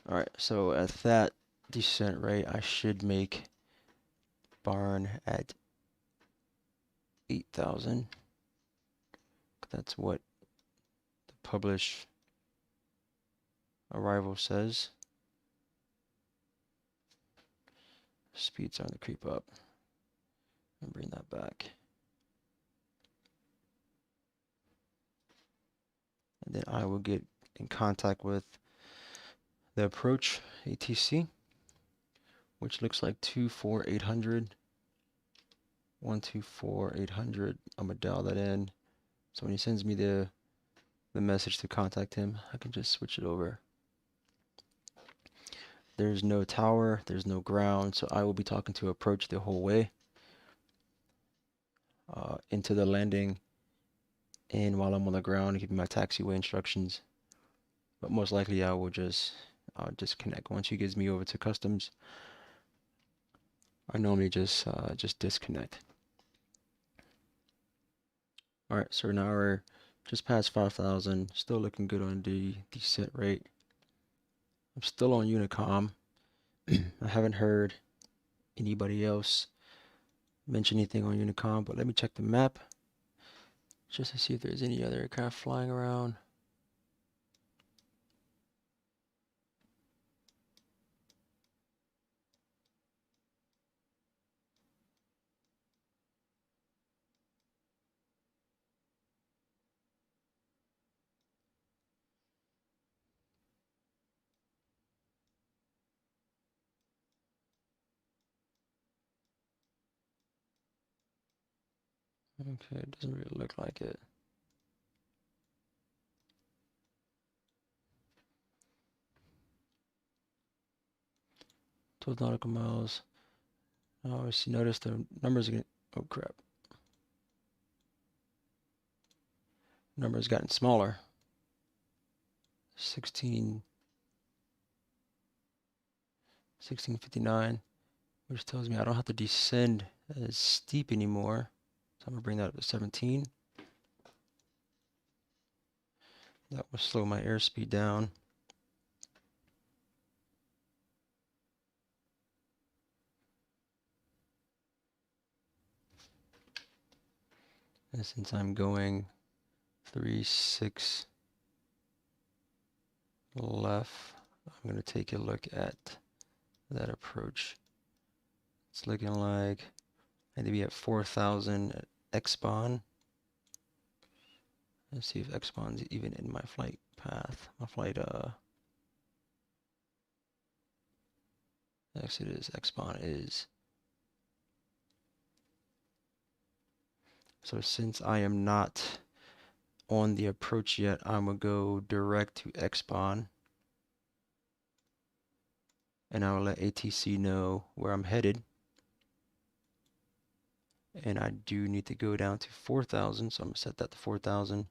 All right, so at that descent rate, I should make barn at 8,000. That's what the published arrival says. Speed's starting to creep up. And bring that back. And then I will get in contact with the approach ATC, which looks like 24800. 124800. I'm gonna dial that in. So when he sends me the message to contact him, I can just switch it over. There's no tower, there's no ground, so I will be talking to approach the whole way into the landing and while I'm on the ground, giving my taxiway instructions. But most likely I'll disconnect. Once he gives me over to customs, I normally just disconnect. All right, so now we're just past 5,000, still looking good on the descent rate. I'm still on Unicom. I haven't heard anybody else mention anything on Unicom, but let me check the map just to see if there's any other aircraft flying around. Okay, it doesn't really look like it. Twelve nautical miles. Oh, see, notice the numbers are getting, oh crap. Numbers gotten smaller. 1659, which tells me I don't have to descend as steep anymore. So I'm gonna bring that up to 17. That will slow my airspeed down. And since I'm going 3-6 left, I'm going to take a look at that approach. It's looking like I need to be at 4,000 at X-spawn. Let's see if X-spawn's even in my flight path. My flight, actually it is, X-spawn is. So since I am not on the approach yet, I'm gonna go direct to X-spawn. And I'll let ATC know where I'm headed. And I do need to go down to 4,000, so I'm gonna set that to 4,000.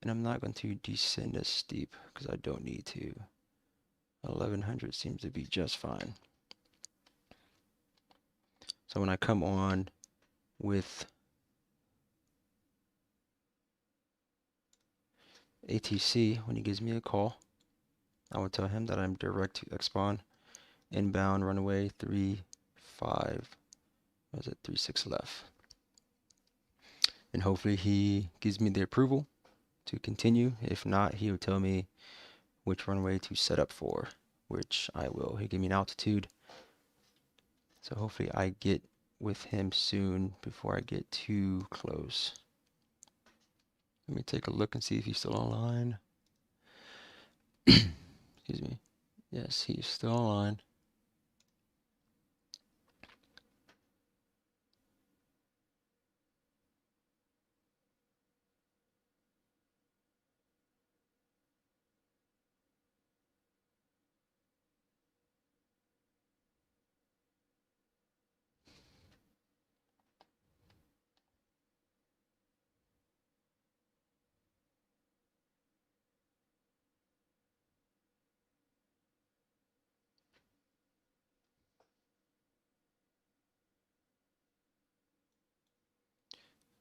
And I'm not going to descend as steep because I don't need to. 1100 seems to be just fine. So when I come on with ATC, when he gives me a call, I will tell him that I'm direct to X-spawn, inbound runway 35, what is it, 36 left. And hopefully he gives me the approval to continue. If not, he will tell me which runway to set up for, which I will. He gave me an altitude. So hopefully I get with him soon before I get too close. Let me take a look and see if he's still online. Excuse me. Yes, he's still online.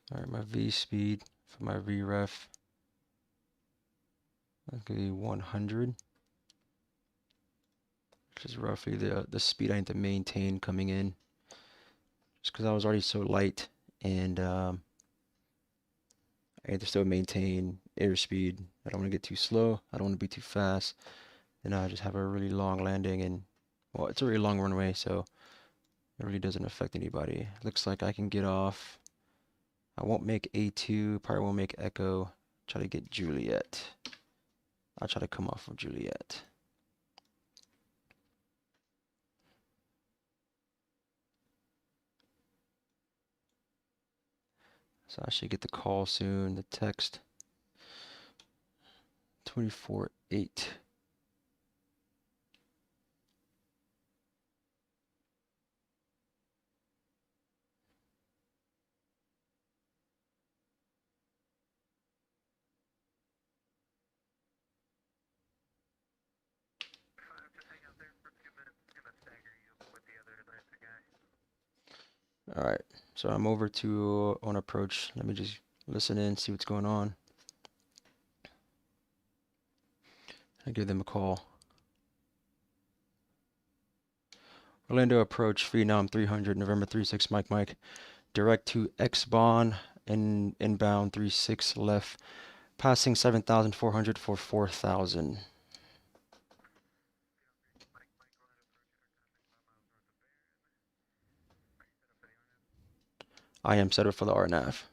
All right, my V speed for my VREF, that's gonna be 100, which is roughly the speed I need to maintain coming in. Just because I was already so light, and I need to still maintain airspeed. I don't want to get too slow. I don't want to be too fast. Then I just have a really long landing, and well, it's a really long runway, so it really doesn't affect anybody. Looks like I can get off. I won't make A2, probably won't make Echo. Try to get Juliet. I'll try to come off of Juliet. So I should get the call soon, the text. 24-8. All right, so I'm over to on approach. Let me just listen in, see what's going on. I give them a call. Orlando approach, Phenom 300, November 36, Mike. Direct to X-Bon, inbound 36 left, passing 7,400 for 4,000. I am set up for the RNAV.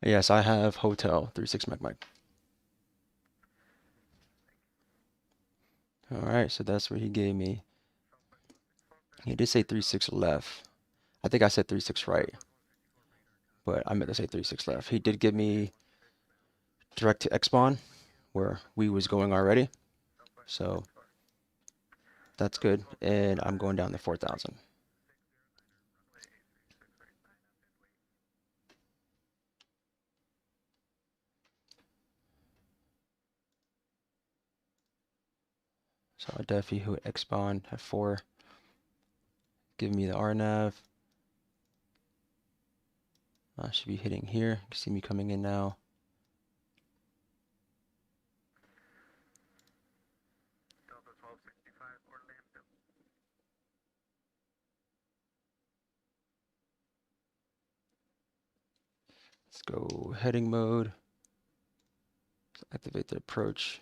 Yes, I have hotel 36 Mike. Alright, so that's what he gave me. He did say 3-6 left. I think I said 3-6 right, but I meant to say 3-6 left. He did give me direct to X-spawn, where we was going already. So that's good. And I'm going down to 4,000. So I definitely hit X-spawn at 4. Give me the RNAV. I should be hitting here. You can see me coming in now. Let's go heading mode. Let's activate the approach.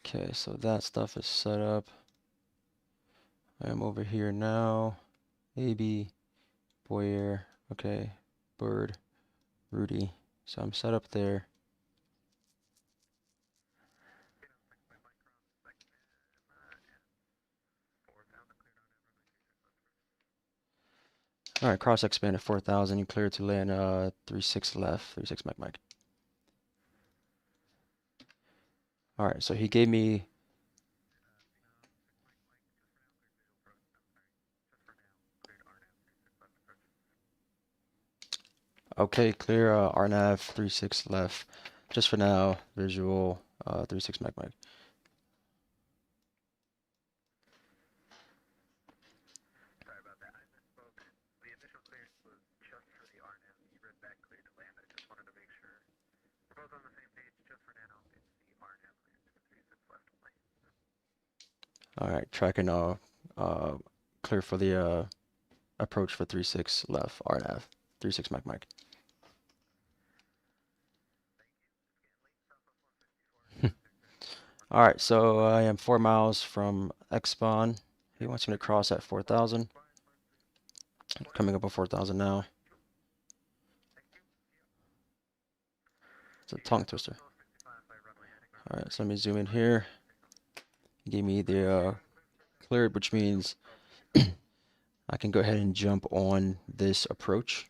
Okay, so that stuff is set up. I am over here now. AB, Boyer, okay, Bird, Rudy. So I'm set up there. All right, cross expand at 4,000. You clear to land 3-6 left, 3-6 Mike. All right, so he gave me. Okay, clear RNAV 3-6 left. Just for now, visual 3-6 Mike. All right, tracking clear for the approach for 3-6 left RNAV 3-6 Mike. All right, so I am 4 miles from X spawn. He wants me to cross at 4,000. Coming up on 4,000 now. It's a tongue twister. All right, so let me zoom in here. He gave me the cleared, which means I can go ahead and jump on this approach.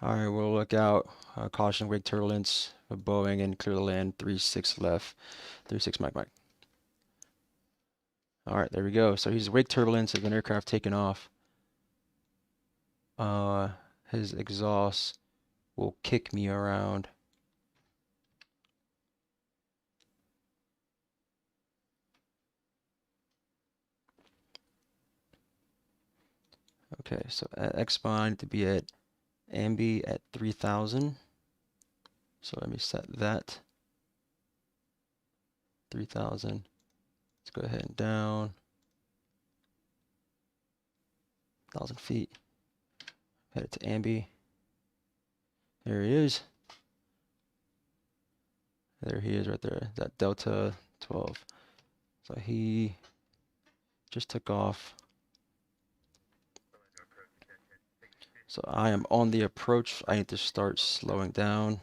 All right, we'll look out. Caution, wake turbulence, Boeing, and clear the land. 3-6 left, 3-6 Mike. All right, there we go. So he's wake turbulence of an aircraft taking off. His exhaust will kick me around. Okay, so at X-spawn, I need to be at ambi at 3,000. So let me set that. 3,000. Let's go ahead and down. 1,000 feet. Head it to ambi. There he is. There he is right there. That Delta 12. So he just took off. So I am on the approach. I need to start slowing down.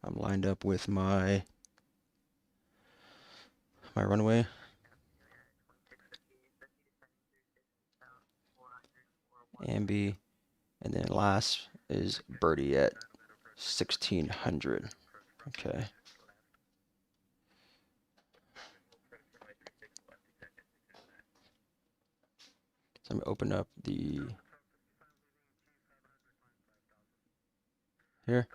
I'm lined up with my runway. Ambi. And then last is Birdie at 1,600. Okay. So I'm gonna open up the here.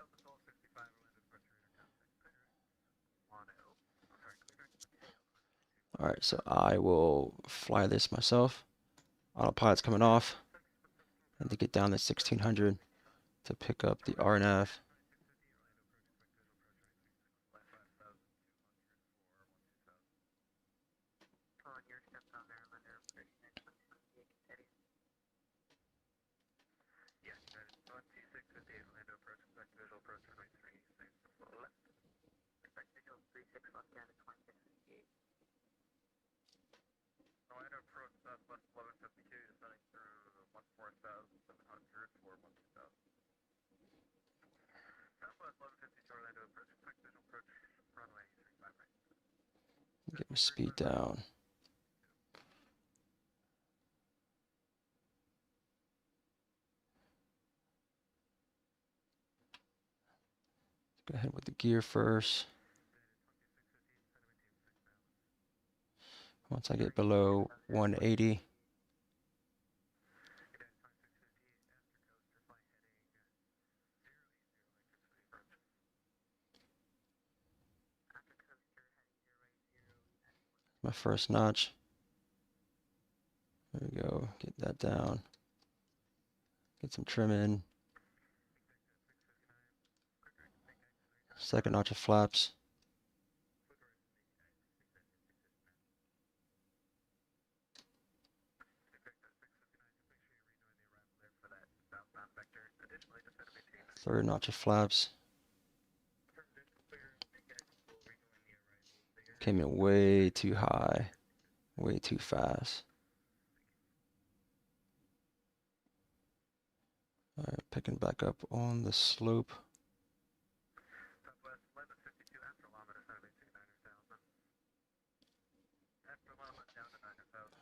All right, so I will fly this myself. Autopilot's coming off. And to get down to 1,600 to pick up the RNAV. Get my speed down. Go ahead with the gear first. Once I get below 180, my first notch. There we go. Get that down. Get some trim in. Second notch of flaps. Third notch of flaps. Came in way too high. Way too fast. Alright, picking back up on the slope.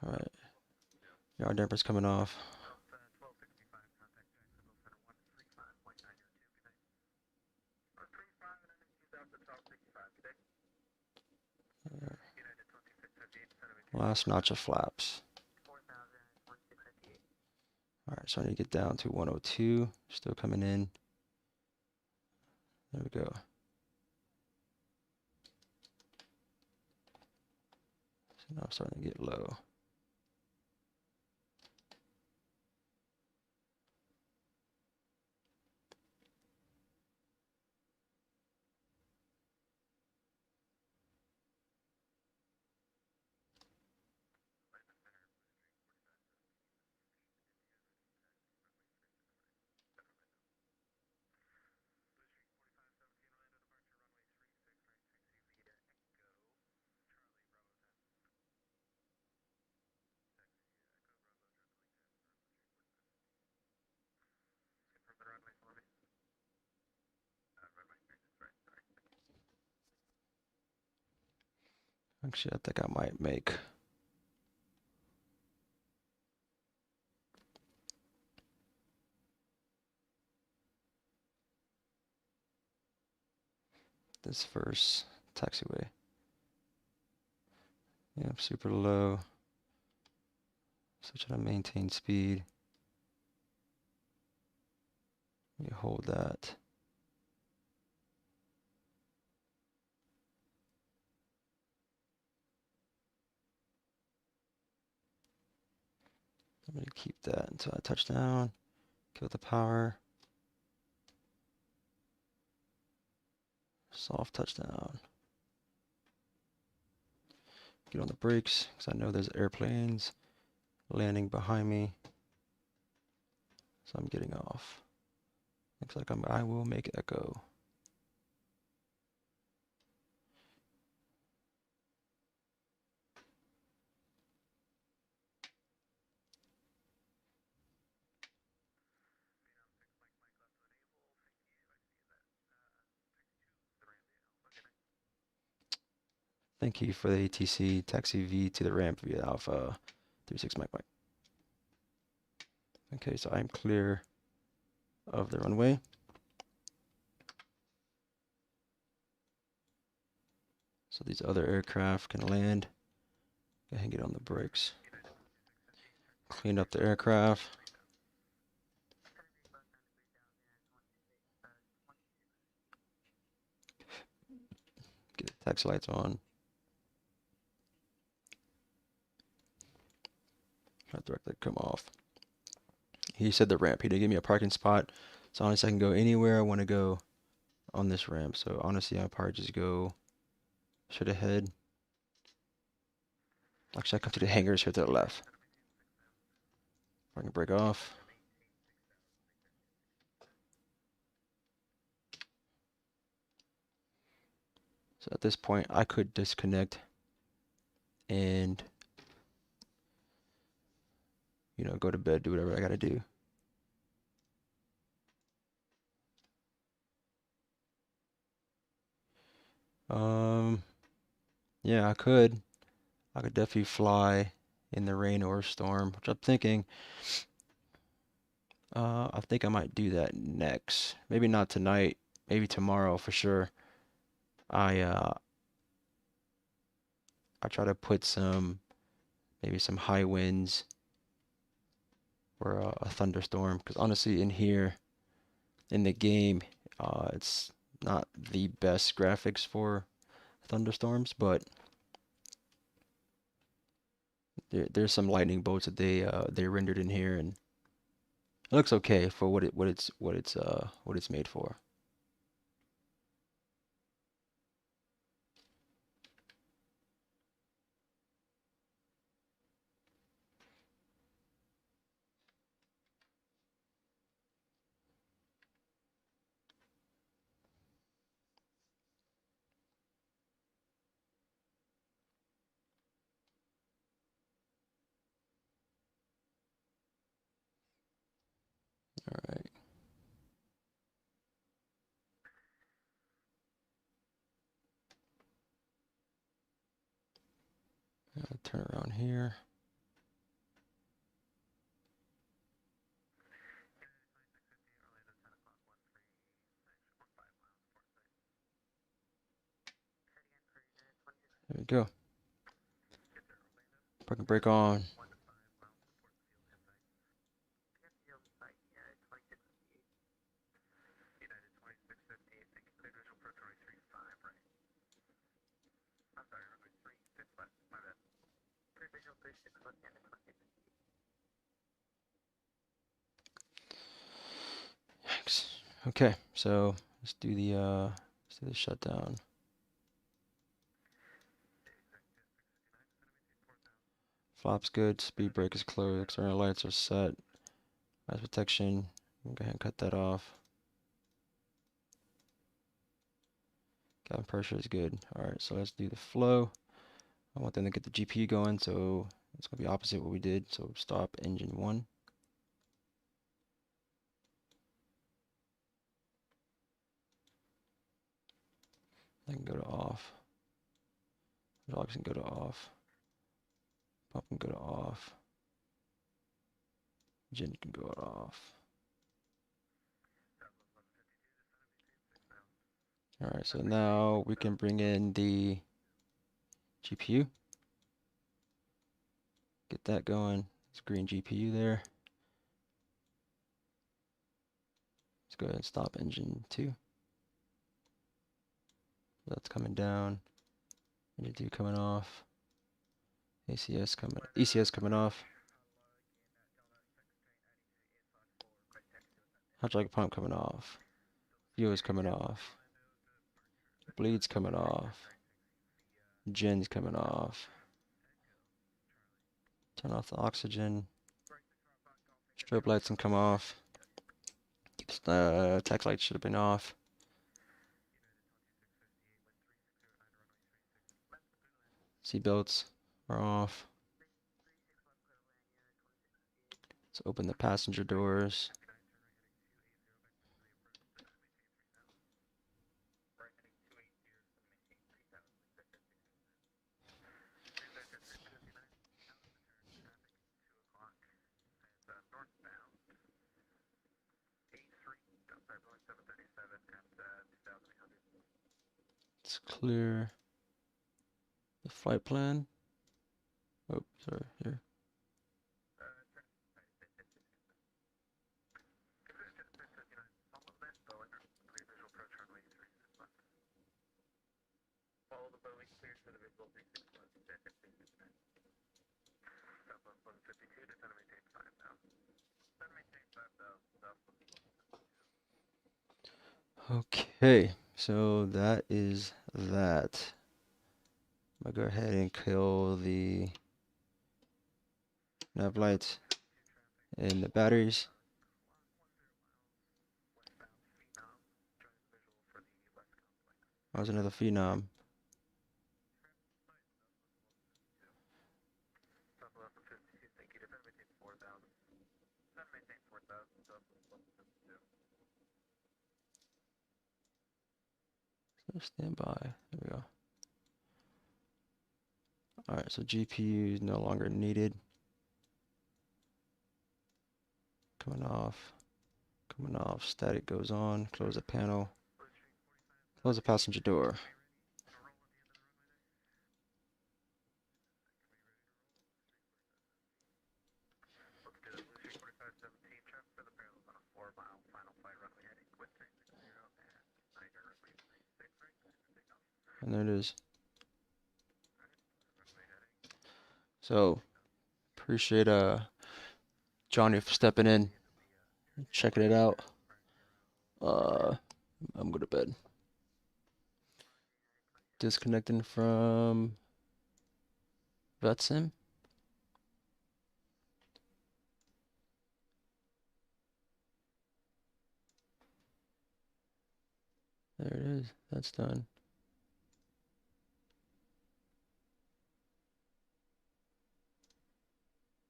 Alright. Yard damper's coming off. Last notch of flaps. Alright, so I need to get down to 102. Still coming in. There we go. So now I'm starting to get low. Actually, I think I might make this first taxiway. Yeah, super low. So try to maintain speed. You hold that. I'm going to keep that until I touch down. Kill the power. Soft touchdown. Get on the brakes because I know there's airplanes landing behind me. So I'm getting off. Looks like I will make echo. Thank you for the ATC taxi V to the ramp via Alpha 36 Mike Mike. Okay, so I'm clear of the runway. So these other aircraft can land. Go ahead and get on the brakes. Clean up the aircraft. Get the taxi lights on. Try to directly come off. He said the ramp. He didn't give me a parking spot. So honestly, I can go anywhere I want to go on this ramp. So honestly, I'll probably just go straight ahead. Actually, I come to the hangars here to the left. I can break off. So at this point, I could disconnect and, you know, go to bed, do whatever I gotta do. Yeah, I could. I could definitely fly in the rain or storm, which I'm thinking. I think I might do that next. Maybe not tonight. Maybe tomorrow for sure. I uh I try to put maybe some high winds or a thunderstorm. Because honestly, in here in the game, it's not the best graphics for thunderstorms, but there's some lightning bolts that they rendered in here, and it looks okay for what it's made for. All right, I'll turn around here. There we go. Parking brake on. Yikes. Okay, so let's do the shutdown. Flop's good. Speed brake is closed. External lights are set. Eyes protection. Go ahead and cut that off. Cabin pressure is good. All right, so let's do the flow. I want them to get the GPU going, so it's gonna be opposite what we did. So stop engine 1. Then can go to off. Hydraulics can go to off. Pump can go to off. Engine can go off. All right, so now we can bring in the GPU. Get that going. It's green GPU there. Let's go ahead and stop engine 2. That's coming down. Engine 2 coming off. ECS coming off. Hydraulic pump coming off. Fuel is coming off. Bleed's coming off. Gen's coming off. Turn off the oxygen. Strobe lights can come off. Tax lights should have been off. Seatbelts are off. Let's open the passenger doors. Let's clear the flight plan. Oh, sorry, here. Okay, so that is that. I'm gonna go ahead and kill the nav lights and the batteries. That was another Phenom. So stand by. There we go. Alright, so GPU is no longer needed. Coming off. Coming off. Static goes on. Close the panel. Close the passenger door. And there it is. So appreciate Johnny for stepping in, checking it out. I'm going to bed. Disconnecting from VetSim. There it is. That's done.